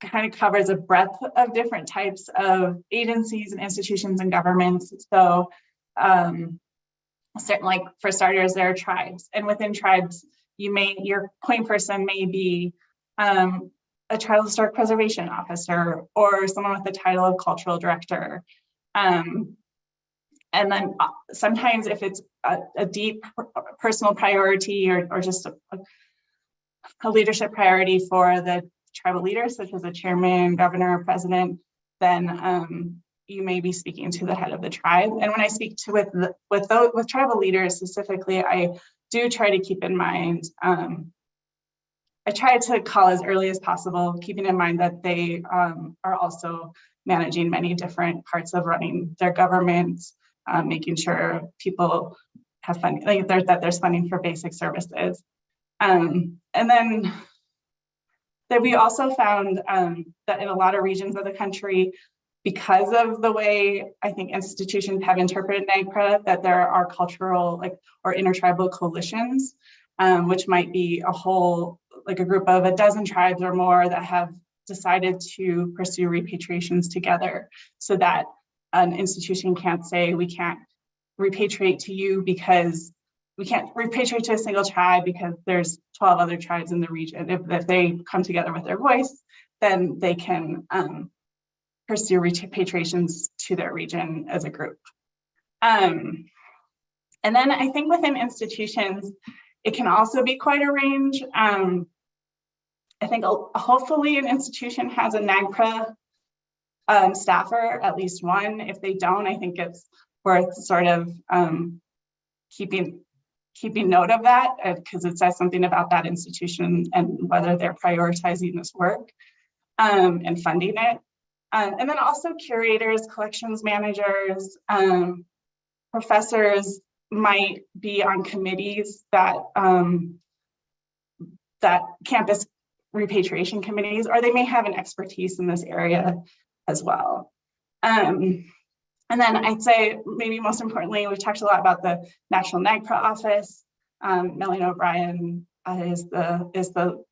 kind of covers a breadth of different types of agencies and institutions and governments. So certain, like for starters, there are tribes, and within tribes, your point person may be a tribal historic preservation officer or someone with the title of cultural director. And then sometimes if it's a deep personal priority or just a leadership priority for the tribal leaders, such as a chairman, governor, president, then you may be speaking to the head of the tribe. And when I speak to with tribal leaders specifically, I do try to keep in mind, I try to call as early as possible, keeping in mind that they are also managing many different parts of running their governments, making sure people have funding, like that there's funding for basic services. And then that we also found that in a lot of regions of the country, because of the way I think institutions have interpreted NAGPRA, that there are cultural or intertribal coalitions, which might be a whole, like a group of a dozen tribes or more that have decided to pursue repatriations together, so that an institution can't say we can't repatriate to you because we can't repatriate to a single tribe because there's 12 other tribes in the region. If they come together with their voice, then they can pursue repatriations to their region as a group. And then I think within institutions, it can also be quite a range. I think hopefully an institution has a NAGPRA staffer, at least one. If they don't, I think it's worth sort of keeping note of that, because it says something about that institution and whether they're prioritizing this work and funding it. And then also curators, collections managers, professors might be on committees that campus repatriation committees, or they may have an expertise in this area as well. And then I'd say maybe most importantly, we've talked a lot about the National NAGPRA office. Melanie O'Brien is the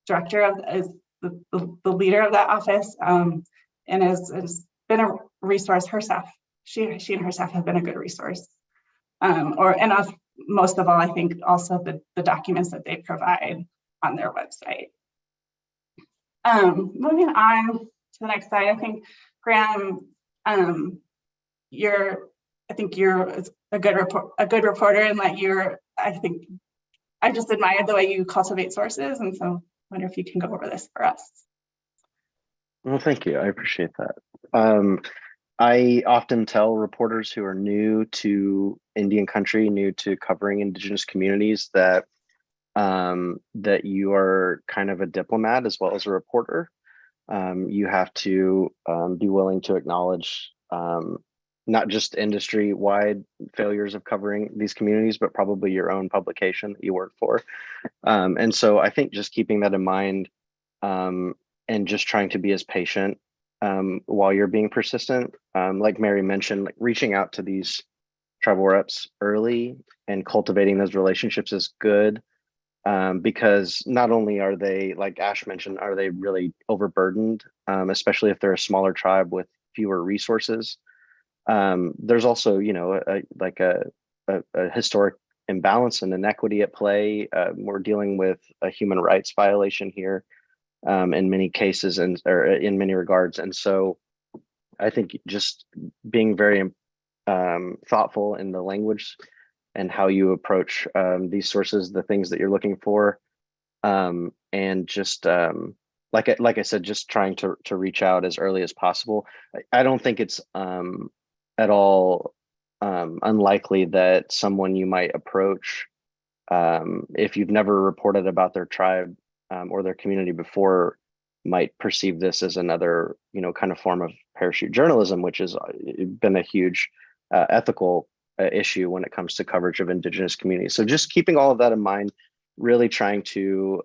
director of, is the leader of that office, and has been a resource herself she and her staff have been a good resource. Most of all, I think also the documents that they provide on their website. Moving on to the next slide, I think Graham, I think you're a good reporter, and that I just admire the way you cultivate sources, and so I wonder if you can go over this for us. Well, thank you. I appreciate that. I often tell reporters who are new to Indian country, new to covering Indigenous communities, that that you are kind of a diplomat as well as a reporter. You have to be willing to acknowledge not just industry-wide failures of covering these communities, but probably your own publication that you work for. And so I think just keeping that in mind and just trying to be as patient while you're being persistent, like Mary mentioned, like reaching out to these tribal reps early and cultivating those relationships is good. Because not only are they, like Ash mentioned, are they really overburdened, especially if they're a smaller tribe with fewer resources. There's also, you know, a historic imbalance and inequity at play. We're dealing with a human rights violation here in many cases or in many regards. And so I think just being very thoughtful in the language and how you approach these sources, the things that you're looking for, and just like I said, just trying to reach out as early as possible. I don't think it's at all unlikely that someone you might approach, if you've never reported about their tribe or their community before, might perceive this as another, you know, kind of form of parachute journalism, which has been a huge ethical issue when it comes to coverage of Indigenous communities. So just keeping all of that in mind, really trying to,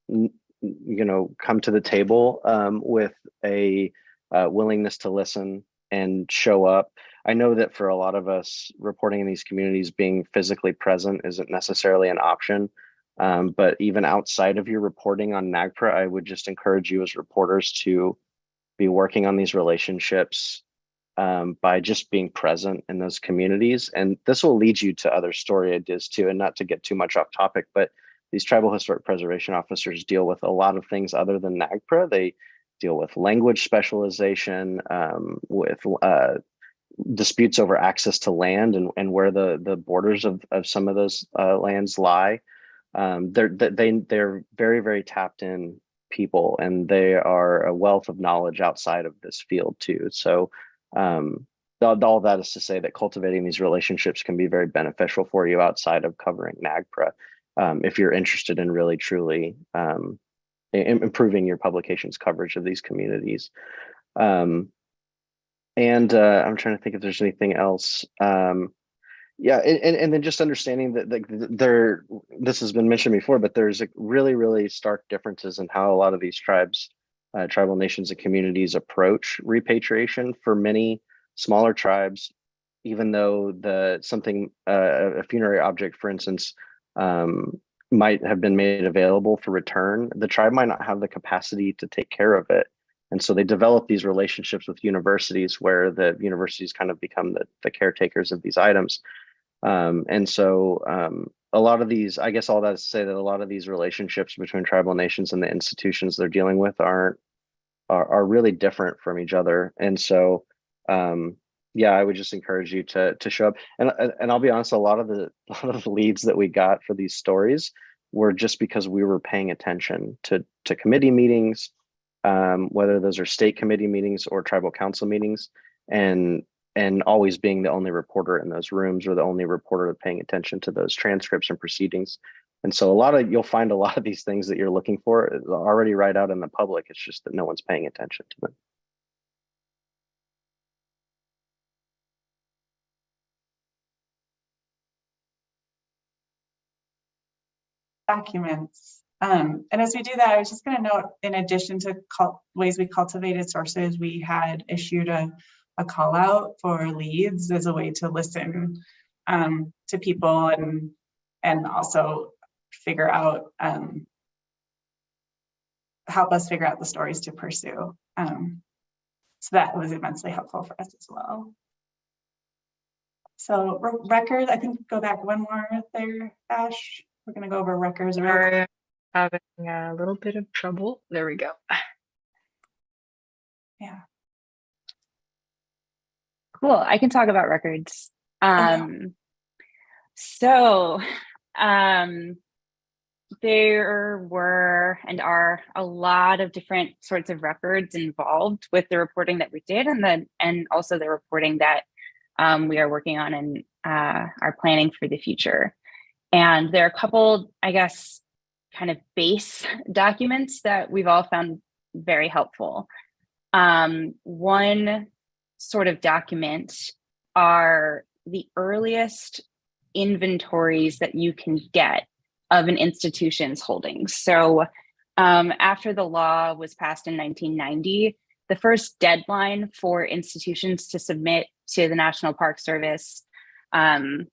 you know, come to the table with a willingness to listen and show up. I know that for a lot of us reporting in these communities, being physically present isn't necessarily an option. But even outside of your reporting on NAGPRA, I would just encourage you as reporters to be working on these relationships by just being present in those communities. And this will lead you to other story ideas too, and not to get too much off topic, but these tribal historic preservation officers deal with a lot of things other than NAGPRA. They deal with language specialization, with disputes over access to land and where the borders of some of those lands lie. They're very, very tapped in people, and they are a wealth of knowledge outside of this field too. So all that is to say that cultivating these relationships can be very beneficial for you outside of covering NAGPRA, if you're interested in really truly improving your publication's coverage of these communities. I'm trying to think if there's anything else. Yeah, and then just understanding that this has been mentioned before, but there's really, really stark differences in how a lot of these tribes, tribal nations and communities approach repatriation. For many smaller tribes, even though a funerary object, for instance, might have been made available for return, the tribe might not have the capacity to take care of it. And so they develop these relationships with universities where the universities kind of become the caretakers of these items. And so a lot of these, I guess all that is to say that a lot of these relationships between tribal nations and the institutions they're dealing with are really different from each other. And so, yeah, I would just encourage you to show up. And I'll be honest, a lot of the leads that we got for these stories were just because we were paying attention to committee meetings, whether those are state committee meetings or tribal council meetings, and always being the only reporter in those rooms or the only reporter paying attention to those transcripts and proceedings. And so you'll find a lot of these things that you're looking for already right out in the public. It's just that no one's paying attention to them. Documents. And as we do that, I was just going to note, in addition to ways we cultivated sources, we had issued a call out for leads as a way to listen to people and also figure out, help us figure out the stories to pursue. So that was immensely helpful for us as well. So records, I think go back one more there, Ash. We're going to go over records real quick. Sorry, having a little bit of trouble. There we go. Yeah. Cool. I can talk about records. So there were and are a lot of different sorts of records involved with the reporting that we did, and also the reporting that we are working on and are planning for the future. And there are a couple, I guess, kind of base documents that we've all found very helpful. One sort of document are the earliest inventories that you can get of an institution's holdings. So after the law was passed in 1990, the first deadline for institutions to submit to the National Park Service an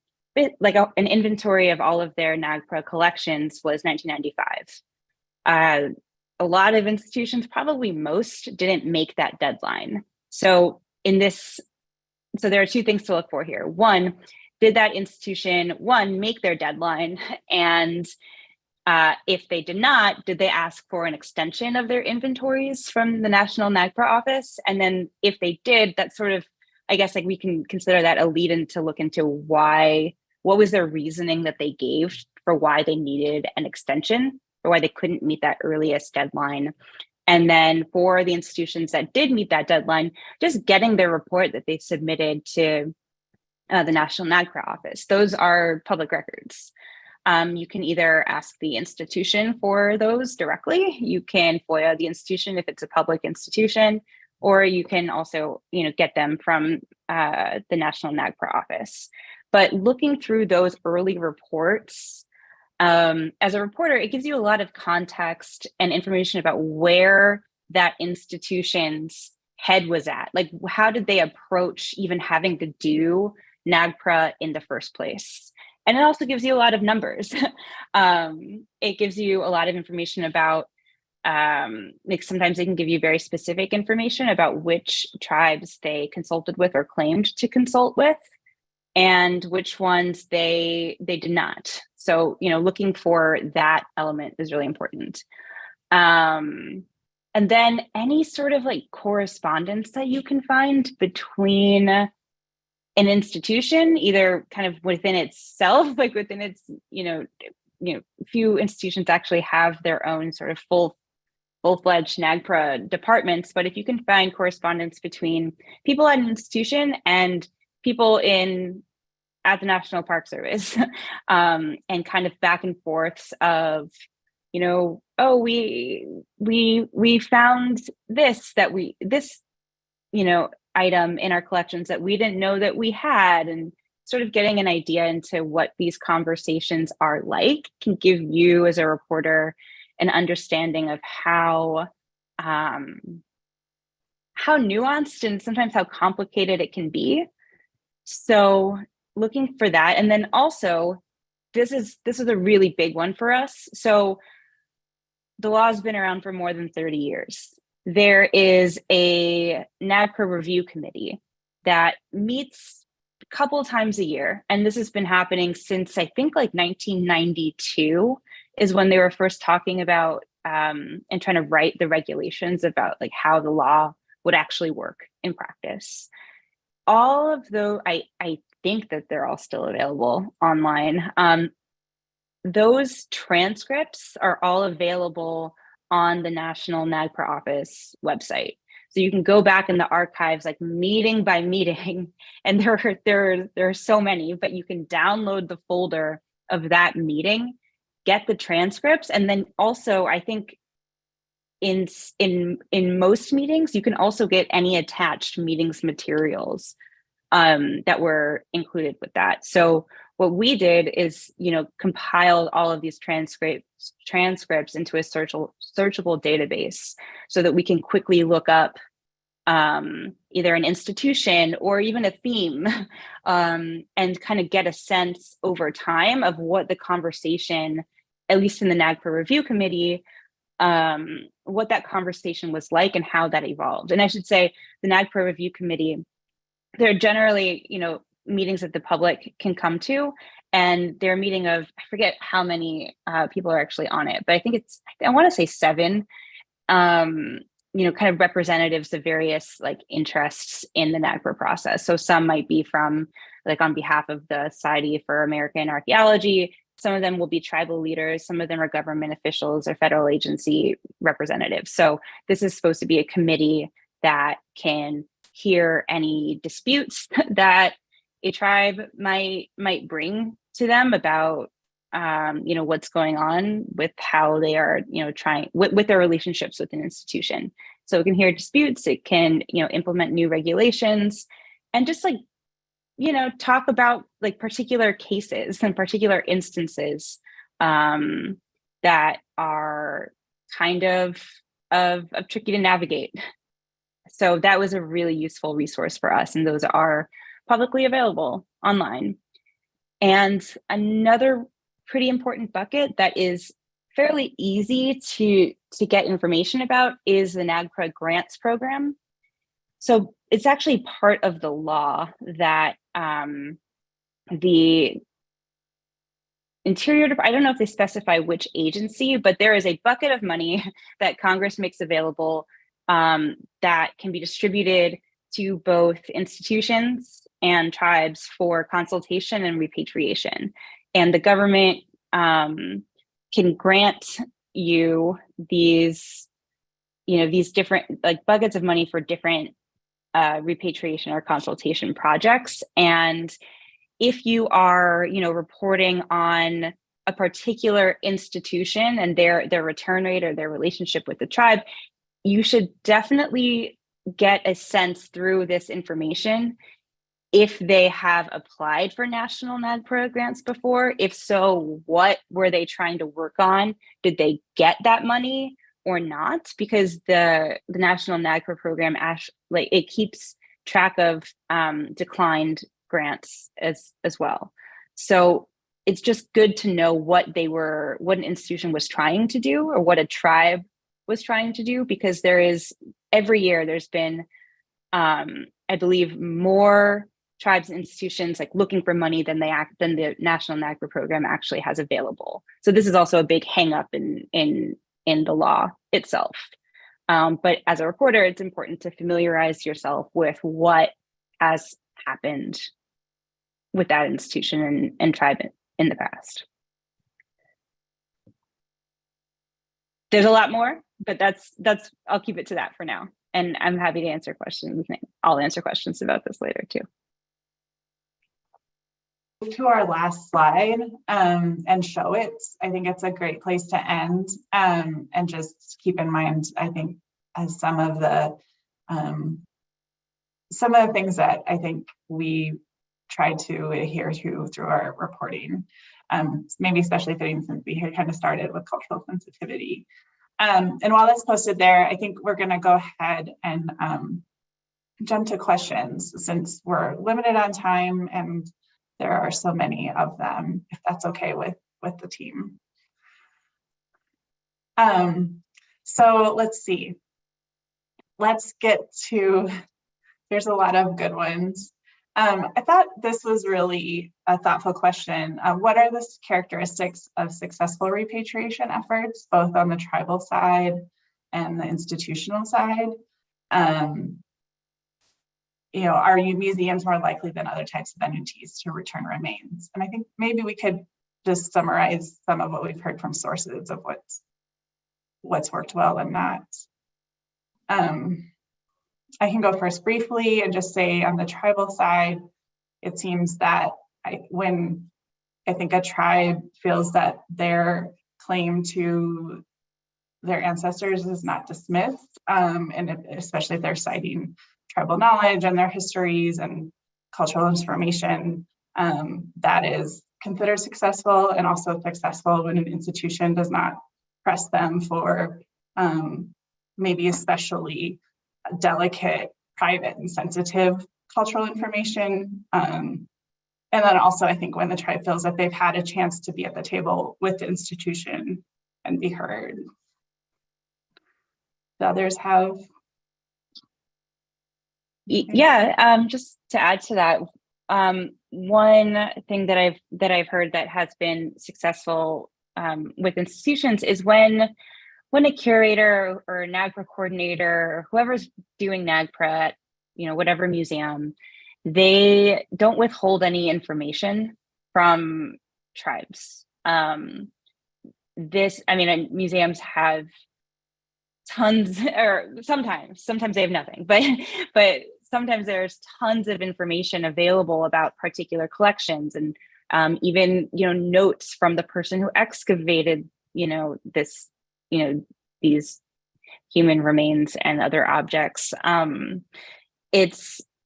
inventory of all of their NAGPRA collections was 1995. A lot of institutions, probably most, didn't make that deadline. So there are two things to look for here. One, did that institution, make their deadline? And if they did not, did they ask for an extension of their inventories from the National NAGPRA office? And then if they did, that sort of, I guess, like we can consider that a lead-in to look into what was their reasoning that they gave for why they needed an extension, or why they couldn't meet that earliest deadline. And then for the institutions that did meet that deadline, just getting their report that they submitted to the National NAGPRA office. Those are public records. You can either ask the institution for those directly. You can FOIA the institution if it's a public institution, or you can also, get them from the National NAGPRA office. But looking through those early reports, as a reporter, it gives you a lot of context and information about where that institution's head was at. Like, how did they approach even having to do NAGPRA in the first place? And it also gives you a lot of numbers. It gives you a lot of information about, sometimes they can give you very specific information about which tribes they consulted with or claimed to consult with, and which ones they did not. So, looking for that element is really important. And then any sort of correspondence that you can find between an institution, either kind of within itself, within its, few institutions actually have their own sort of full-fledged NAGPRA departments, but if you can find correspondence between people at an institution and people at the National Park Service, and kind of back and forths of, we found this item in our collections that we didn't know that we had, and sort of getting an idea into what these conversations are like can give you as a reporter an understanding of how nuanced and sometimes how complicated it can be. So looking for that. And then also, this is a really big one for us. So the law has been around for more than 30 years. There is a NAGPRA review committee that meets a couple times a year. And this has been happening since, I think, 1992 is when they were first talking about and trying to write the regulations about how the law would actually work in practice. All of those, I think that they're all still available online. Those transcripts are all available on the National NAGPRA office website. So you can go back in the archives, meeting by meeting, and there are so many, but you can download the folder of that meeting, get the transcripts, and then also, I think in most meetings, you can also get any attached meetings materials that were included with that. So what we did is, compiled all of these transcripts into a searchable database so that we can quickly look up either an institution or even a theme, and kind of get a sense over time of what the conversation, at least in the NAGPRA review committee, what that conversation was like and how that evolved. And I should say the NAGPRA review committee, they're generally, meetings that the public can come to. And they're a meeting of, I forget how many people are actually on it, but I think I want to say 7, kind of representatives of various like interests in the NAGPRA process. So some might be from like on behalf of the Society for American Archaeology. Some of them will be tribal leaders. Some of them are government officials or federal agency representatives. So this is supposed to be a committee that can hear any disputes that a tribe might bring to them about what's going on with how they are trying with their relationships with an institution. So it can hear disputes, it can implement new regulations, and just like talk about like particular cases and particular instances that are kind of tricky to navigate. So that was a really useful resource for us, and those are publicly available online. And another pretty important bucket that is fairly easy to get information about is the NAGPRA grants program. So it's actually part of the law that the Interior, I don't know if they specify which agency, but there is a bucket of money that Congress makes available that can be distributed to both institutions and tribes for consultation and repatriation. And the government can grant you these different like buckets of money for different repatriation or consultation projects. And if you are, reporting on a particular institution and their return rate or their relationship with the tribe, you should definitely get a sense through this information if they have applied for national NAGPRA grants before. If so, what were they trying to work on? Did they get that money or not? Because the national NAGPRA program it keeps track of declined grants as well. So it's just good to know what an institution was trying to do or what a tribe was trying to do, because every year there's been I believe more tribes and institutions like looking for money than the national NAGPRA program actually has available. So this is also a big hang up in the law itself. But as a reporter, it's important to familiarize yourself with what has happened with that institution and tribe in the past. There's a lot more, but that's I'll keep it to that for now. And I'm happy to answer questions. I'll answer questions about this later too. To our last slide and show it. I think it's a great place to end. And just keep in mind, I think, as some of the things that I think we try to adhere to through our reporting, maybe especially fitting since we had kind of started with cultural sensitivity. And while that's posted there, I think we're going to go ahead and jump to questions since we're limited on time and there are so many of them, if that's okay with the team. So let's see. Let's get to, there's a lot of good ones. I thought this was really a thoughtful question. What are the characteristics of successful repatriation efforts, both on the tribal side and the institutional side? Are museums more likely than other types of entities to return remains? And I think maybe we could just summarize some of what we've heard from sources of what's worked well and not. I can go first briefly and just say on the tribal side, it seems that when I think a tribe feels that their claim to their ancestors is not dismissed, and especially if they're citing tribal knowledge and their histories and cultural information, that is considered successful, and also successful when an institution does not press them for maybe especially delicate, private, and sensitive cultural information. And then also, I think when the tribe feels that they've had a chance to be at the table with the institution and be heard. The others have? Yeah, just to add to that, one thing that I've heard that has been successful with institutions is when a curator or a NAGPRA coordinator or whoever's doing NAGPRA at, whatever museum, they don't withhold any information from tribes. Museums have tons, or sometimes they have nothing, but sometimes there's tons of information available about particular collections, and even notes from the person who excavated this these human remains and other objects.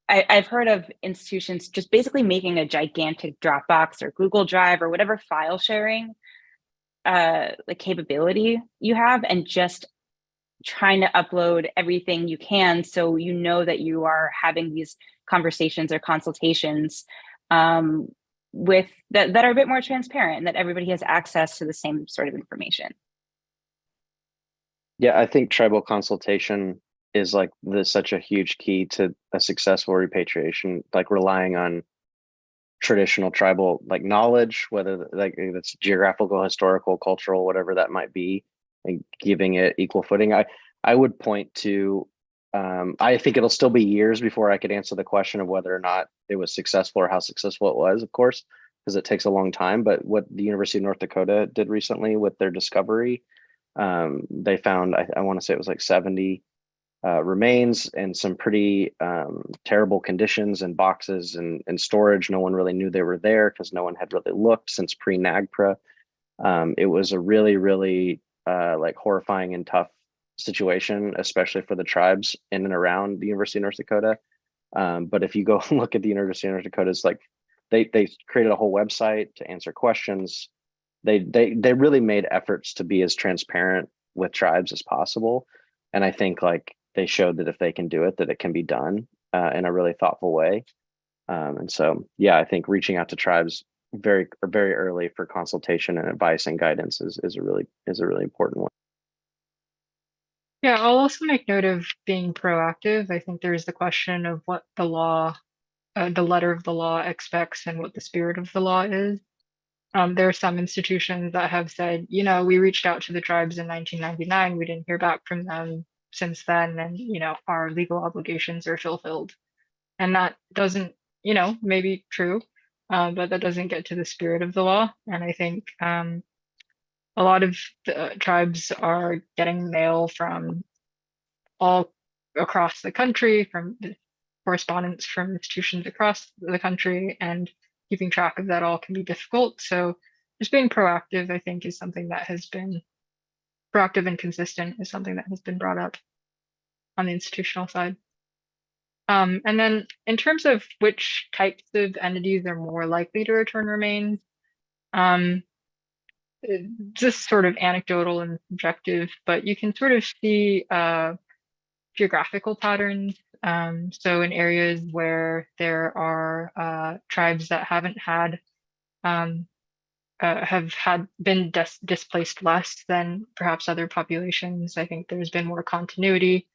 I've heard of institutions just basically making a gigantic Dropbox or Google Drive or whatever file sharing like capability you have, and just trying to upload everything you can, so that you are having these conversations or consultations with that are a bit more transparent, and that everybody has access to the same sort of information. Yeah, I think tribal consultation is like such a huge key to a successful repatriation, like relying on traditional tribal like knowledge, whether like that's geographical, historical, cultural, whatever that might be, and giving it equal footing. I would point to I think it'll still be years before I could answer the question of whether or not it was successful or how successful it was, of course, because it takes a long time. But what the University of North Dakota did recently with their discovery, they found, I want to say it was like 70 remains in some pretty terrible conditions in boxes and storage. No one really knew they were there because no one had really looked since pre-NAGPRA. It was a really, really like horrifying and tough situation, especially for the tribes in and around the University of North Dakota. But if you go look at the University of North Dakota, it's like they created a whole website to answer questions. They really made efforts to be as transparent with tribes as possible. And I think like they showed that if they can do it, that it can be done in a really thoughtful way. And so, yeah, I think reaching out to tribes very early for consultation and advice and guidance is a really important one. Yeah, I'll also make note of being proactive. I think there's the question of what the law, the letter of the law expects and what the spirit of the law is. There are some institutions that have said, we reached out to the tribes in 1999, we didn't hear back from them since then, and our legal obligations are fulfilled. And that doesn't, maybe true, but that doesn't get to the spirit of the law. And I think a lot of the tribes are getting mail from all across the country, from the correspondence from institutions across the country, and keeping track of that all can be difficult. So just being proactive, I think, is something that has been proactive and consistent is something that has been brought up on the institutional side. And then in terms of which types of entities are more likely to return remains, just sort of anecdotal and subjective, but you can sort of see geographical patterns. So in areas where there are tribes that have been displaced less than perhaps other populations, I think there's been more continuity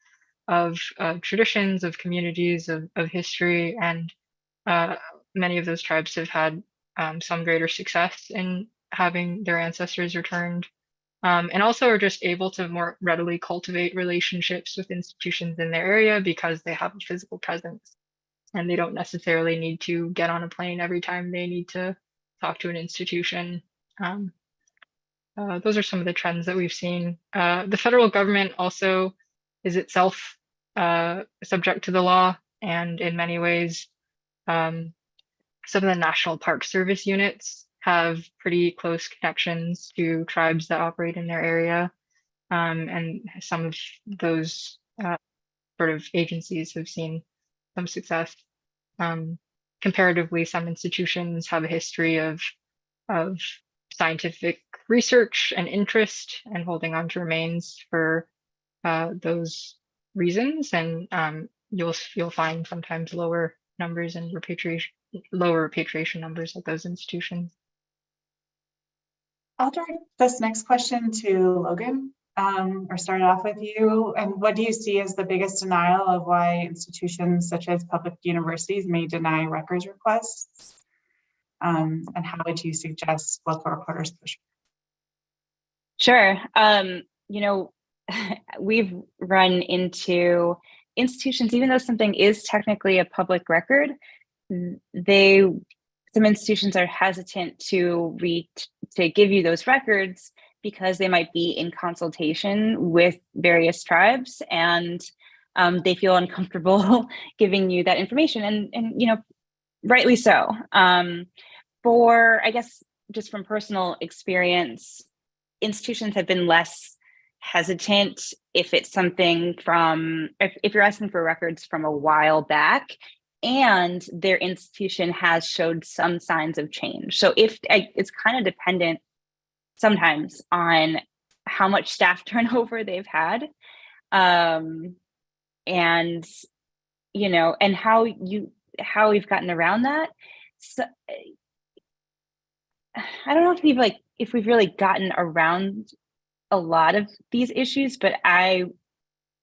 of traditions, of communities, of history, and many of those tribes have had some greater success in having their ancestors returned, and also are just able to more readily cultivate relationships with institutions in their area because they have a physical presence, and they don't necessarily need to get on a plane every time they need to talk to an institution. Those are some of the trends that we've seen. The federal government also is itself subject to the law, and in many ways, some of the National Park Service units have pretty close connections to tribes that operate in their area, and some of those sort of agencies have seen some success. Comparatively, some institutions have a history of scientific research and interest and holding on to remains for those reasons, and you'll find sometimes lower numbers in repatriation numbers at those institutions. I'll direct this next question to Logan, or start off with you. And what do you see as the biggest denial of why institutions such as public universities may deny records requests? And how would you suggest local reporters push? Sure. You know, we've run into institutions, even though something is technically a public record, some institutions are hesitant to give you those records because they might be in consultation with various tribes, and they feel uncomfortable giving you that information, and you know, rightly so. I guess just from personal experience, institutions have been less hesitant if it's something from, if you're asking for records from a while back and their institution has showed some signs of change. So it's kind of dependent sometimes on how much staff turnover they've had, and you know, and how we've gotten around that. So I don't know if we've really gotten around a lot of these issues, but I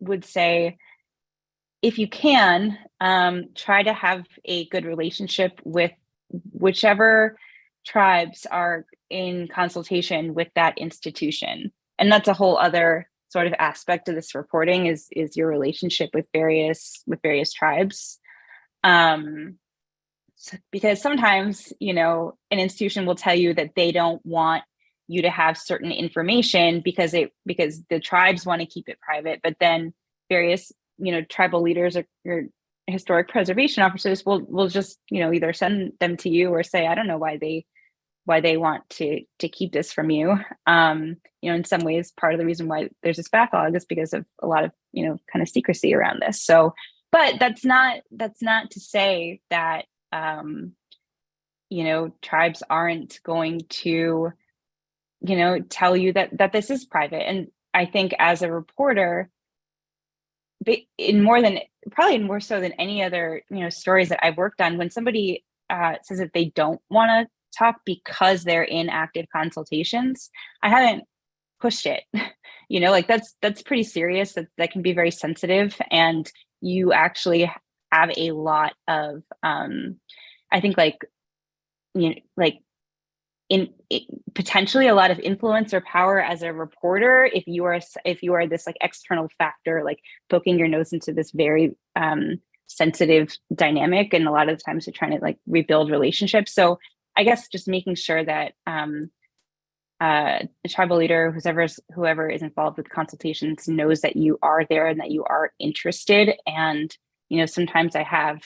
would say if you can, try to have a good relationship with whichever tribes are in consultation with that institution. And that's a whole other sort of aspect of this reporting is your relationship with various tribes. Because sometimes, you know, an institution will tell you that they don't want you to have certain information because the tribes want to keep it private, but then various, you know, tribal leaders or historic preservation officers will just, you know, either send them to you or say, I don't know why they want to keep this from you. You know, in some ways, part of the reason why there's this backlog is because of a lot of, you know, kind of secrecy around this. So, but that's not to say that, you know, tribes aren't going to, you know, tell you that this is private. And I think as a reporter, probably more so than any other, you know, stories that I've worked on, when somebody says that they don't want to talk because they're in active consultations, I haven't pushed it. You know, like that's pretty serious. That can be very sensitive, and you actually have a lot of I think potentially a lot of influence or power as a reporter if you are this like external factor, like poking your nose into this very sensitive dynamic, and a lot of the times you're trying to like rebuild relationships. So I guess just making sure that the tribal leader, whoever is involved with consultations, knows that you are there and that you are interested. And you know, sometimes I have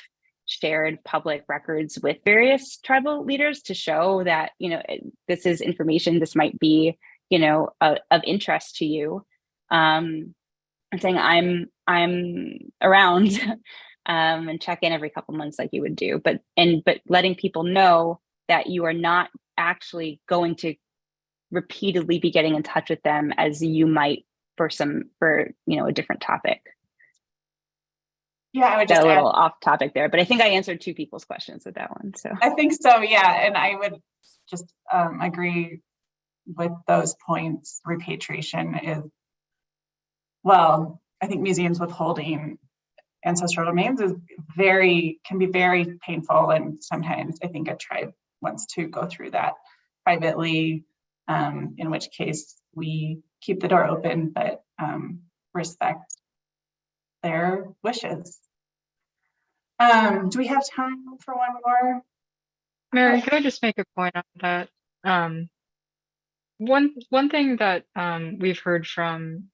shared public records with various tribal leaders to show that, you know, this is information, this might be, you know, of interest to you. And saying I'm around and check in every couple months like you would do, but letting people know that you are not actually going to repeatedly be getting in touch with them as you might for you know, a different topic. Yeah, I would just a add, little off topic there, but I think I answered two people's questions with that one. So I think so, yeah, and I would just agree with those points. Repatriation is, well, I think museums withholding ancestral domains can be very painful, and sometimes I think a tribe wants to go through that privately, in which case we keep the door open, but respect their wishes. Do we have time for one more? Mary, could I just make a point on that? One thing that we've heard from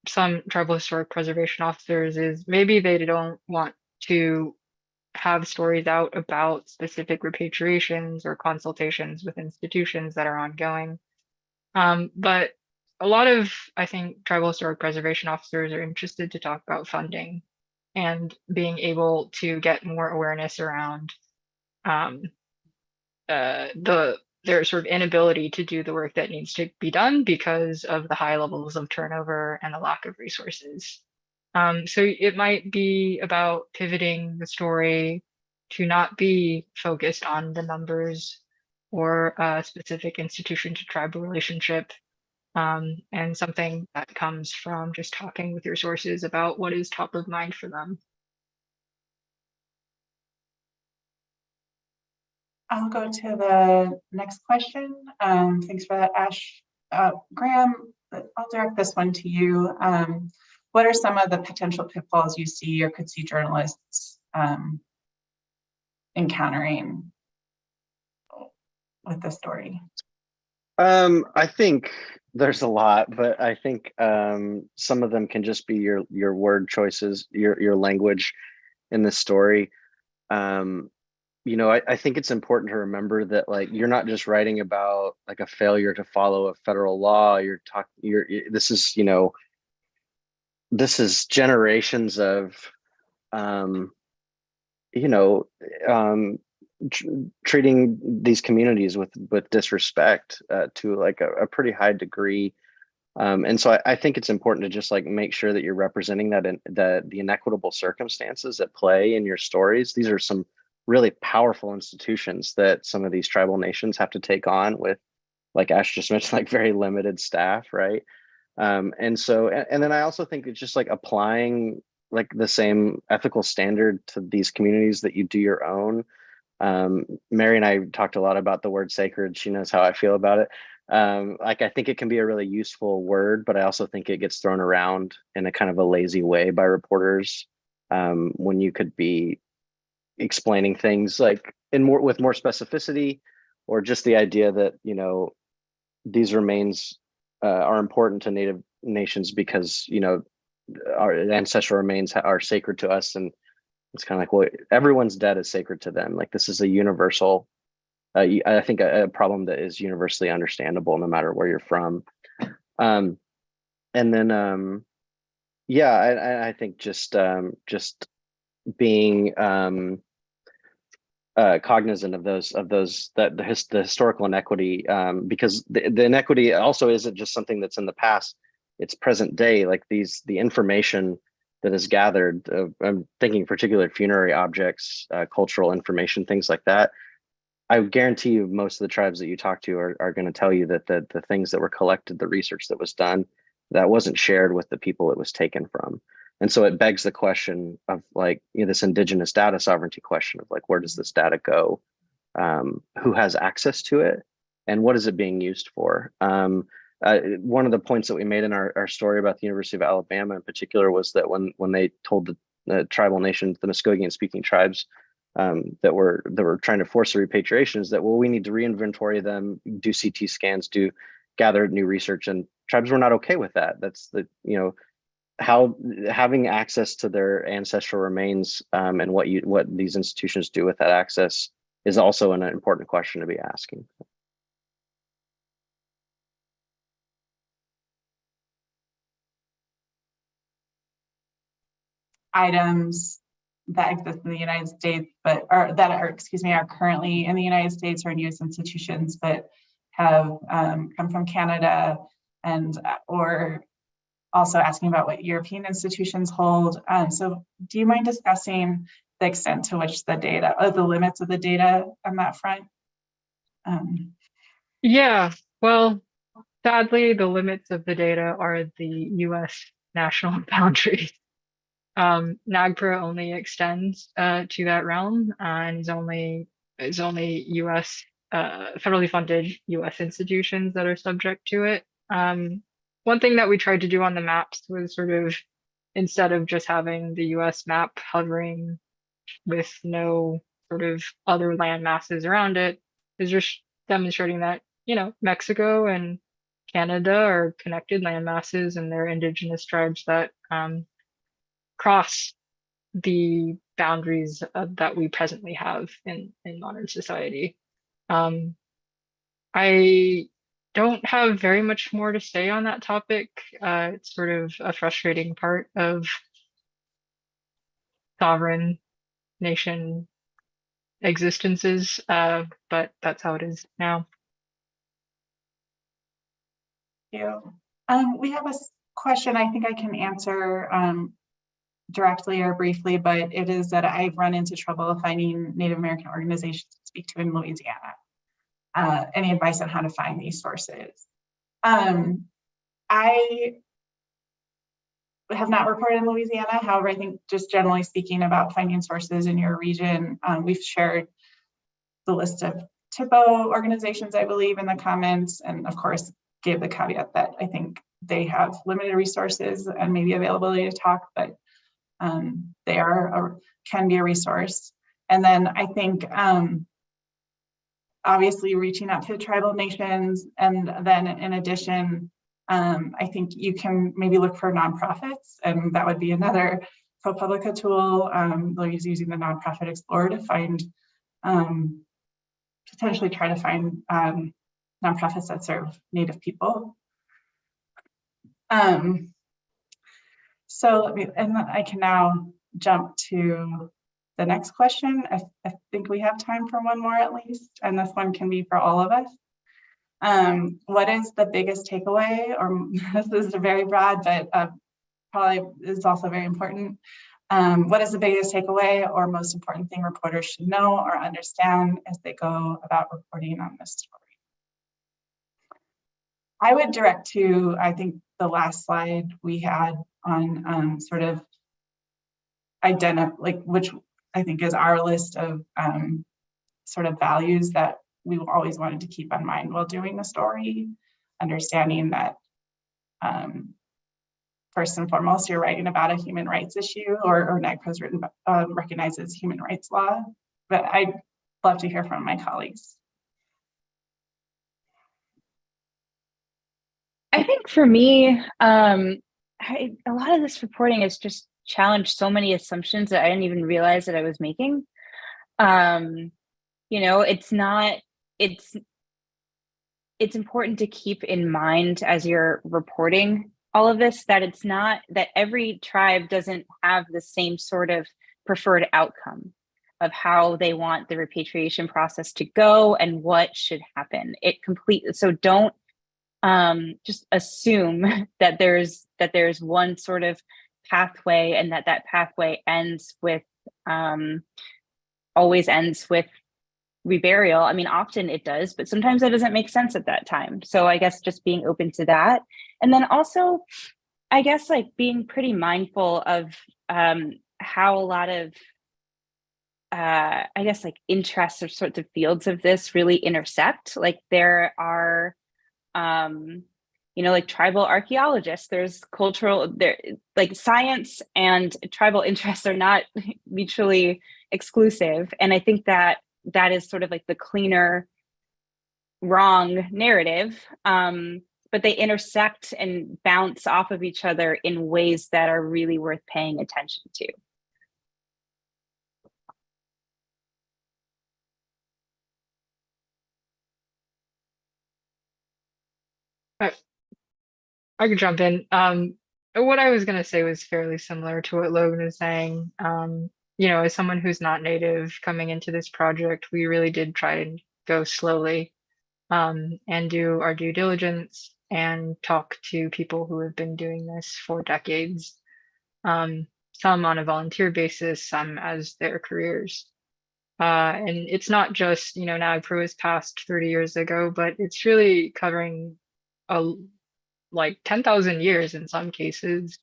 some tribal historic preservation officers is maybe they don't want to have stories out about specific repatriations or consultations with institutions that are ongoing. But a lot of, I think, tribal historic preservation officers are interested to talk about funding and being able to get more awareness around their sort of inability to do the work that needs to be done because of the high levels of turnover and the lack of resources. So it might be about pivoting the story to not be focused on the numbers or a specific institution to tribal relationship, and something that comes from just talking with your sources about what is top of mind for them. I'll go to the next question. Thanks for that, Ash. Graham, I'll direct this one to you. What are some of the potential pitfalls you see or could see journalists encountering with this story? I think there's a lot, but I think some of them can just be your word choices, your language in the story. You know, I think it's important to remember that, like, you're not just writing about like a failure to follow a federal law. This is, you know, this is generations of you know, treating these communities with disrespect to like a pretty high degree. And so I think it's important to just like make sure that you're representing that in the inequitable circumstances at play in your stories. These are some really powerful institutions that some of these tribal nations have to take on with, like Ash just mentioned, like very limited staff, right? And so, and then I also think it's just like applying like the same ethical standard to these communities that you do your own. Mary and I talked a lot about the word sacred. She knows how I feel about it. Like, I think it can be a really useful word, but I also think it gets thrown around in a kind of a lazy way by reporters, when you could be explaining things like with more specificity, or just the idea that, you know, these remains are important to Native nations because, you know, our ancestral remains are sacred to us. And it's kind of like, well, everyone's dead is sacred to them. Like, this is a universal, I think a problem that is universally understandable no matter where you're from. And then, yeah, I think just being cognizant of the historical inequity, because the inequity also isn't just something that's in the past, it's present day. Like the information that is gathered, I'm thinking particularly funerary objects, cultural information, things like that. I guarantee you most of the tribes that you talk to are going to tell you that the things that were collected, the research that was done, that wasn't shared with the people it was taken from. And so it begs the question of, like, you know, this indigenous data sovereignty question of like, where does this data go? Who has access to it? And what is it being used for? One of the points that we made in our story about the University of Alabama in particular was that when they told the tribal nations, the Muskogean speaking tribes, that were trying to force a repatriation, is that, well, we need to reinventory them, do CT scans, gather new research, and tribes were not okay with that. That's you know, how having access to their ancestral remains, and what these institutions do with that access is also an important question to be asking. Items that exist in the United States, are currently in the United States or in U.S. institutions, but have come from Canada, and or also asking about what European institutions hold. So do you mind discussing the extent to which the data, or the limits of the data on that front? Yeah, well, sadly, the limits of the data are the US national boundaries. NAGPRA only extends to that realm, and is only US federally funded US institutions that are subject to it. One thing that we tried to do on the maps was sort of, instead of just having the US map hovering with no sort of other land masses around it, is just demonstrating that, you know, Mexico and Canada are connected land masses, and they're indigenous tribes that cross the boundaries that we presently have in modern society. I don't have very much more to say on that topic. It's sort of a frustrating part of sovereign nation existences, but that's how it is now. Thank you. We have a question I think I can answer directly or briefly, but it is that I've run into trouble finding Native American organizations to speak to in Louisiana. Any advice on how to find these sources? I have not reported in Louisiana. However, I think just generally speaking about finding sources in your region, we've shared the list of TIPO organizations, I believe, in the comments, and of course gave the caveat that I think they have limited resources and maybe availability to talk, but they can be a resource. And then I think obviously reaching out to tribal nations, and then in addition, I think you can maybe look for nonprofits, and that would be another ProPublica tool. They're using the Nonprofit Explorer to find, potentially try to find nonprofits that serve Native people. So let me, and I can now jump to the next question. I think we have time for one more at least, and this one can be for all of us. What is the biggest takeaway, or this is very broad, but probably is also very important. What is the biggest takeaway or most important thing reporters should know or understand as they go about reporting on this story? I would direct to, I think, the last slide we had on sort of which I think is our list of sort of values that we always wanted to keep in mind while doing the story, understanding that first and foremost, you're writing about a human rights issue, or NAGPRA's written recognizes human rights law, but I'd love to hear from my colleagues. I think for me, a lot of this reporting has just challenged so many assumptions that I didn't even realize that I was making. You know, it's important to keep in mind as you're reporting all of this, that it's not that every tribe doesn't have the same sort of preferred outcome of how they want the repatriation process to go and what should happen. So don't just assume that there's one sort of pathway, and that pathway always ends with reburial. I mean, often it does, but sometimes that doesn't make sense at that time. So I guess just being open to that. And then also, I guess, like, being pretty mindful of how a lot of I guess, like, interests or sorts of fields of this really intersect. Like, there are you know, like tribal archaeologists, there's cultural, like science and tribal interests are not mutually exclusive. And I think that is sort of like the cleaner, wrong narrative. But they intersect and bounce off of each other in ways that are really worth paying attention to. I could jump in. What I was going to say was fairly similar to what Logan was saying. You know, as someone who's not Native coming into this project, we really did try to go slowly and do our due diligence and talk to people who have been doing this for decades, some on a volunteer basis, some as their careers. And it's not just, you know, NAGPRA was passed 30 years ago, but it's really covering like 10,000 years in some cases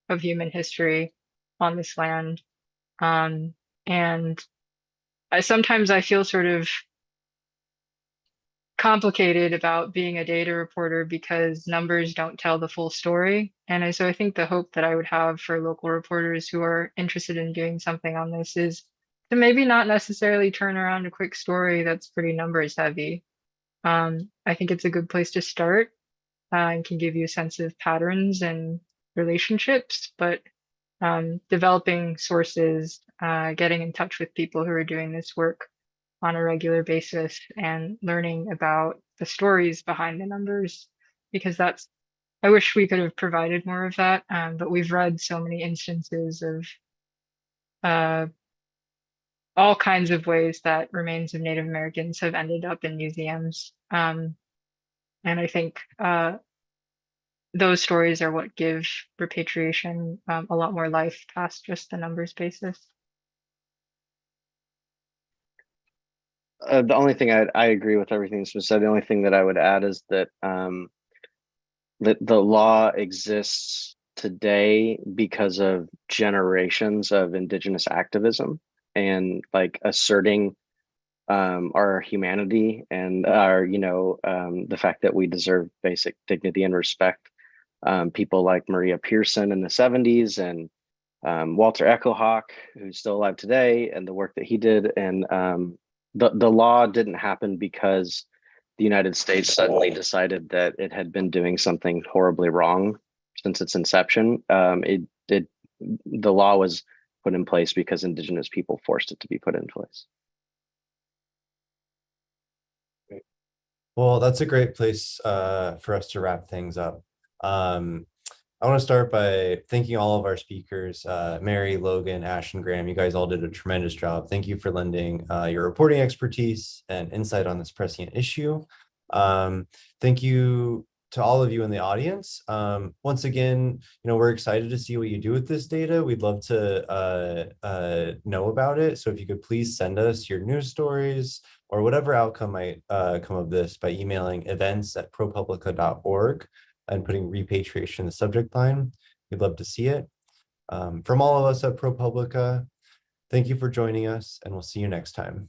of human history on this land. And sometimes I feel sort of complicated about being a data reporter because numbers don't tell the full story. And so I think the hope that I would have for local reporters who are interested in doing something on this is to maybe not necessarily turn around a quick story that's pretty numbers heavy. I think it's a good place to start and can give you a sense of patterns and relationships, but developing sources, getting in touch with people who are doing this work on a regular basis and learning about the stories behind the numbers, because I wish we could have provided more of that, but we've read so many instances of all kinds of ways that remains of Native Americans have ended up in museums. And I think those stories are what give repatriation a lot more life past just the numbers basis. The only thing I agree with everything that's been said. The only thing that I would add is that that the law exists today because of generations of Indigenous activism and like asserting our humanity and our, the fact that we deserve basic dignity and respect. People like Maria Pearson in the 70s and Walter Echohawk, who's still alive today, and the work that he did. And the law didn't happen because the United States suddenly decided that it had been doing something horribly wrong since its inception. The law was put in place because Indigenous people forced it to be put in place. Well, that's a great place for us to wrap things up. I want to start by thanking all of our speakers, Mary, Logan, Ash, and Graham. You guys all did a tremendous job. Thank you for lending your reporting expertise and insight on this prescient issue. Thank you to all of you in the audience. Once again, we're excited to see what you do with this data. We'd love to know about it. So if you could please send us your news stories or whatever outcome might come of this by emailing events@propublica.org and putting repatriation in the subject line. We'd love to see it. From all of us at ProPublica, thank you for joining us, and we'll see you next time.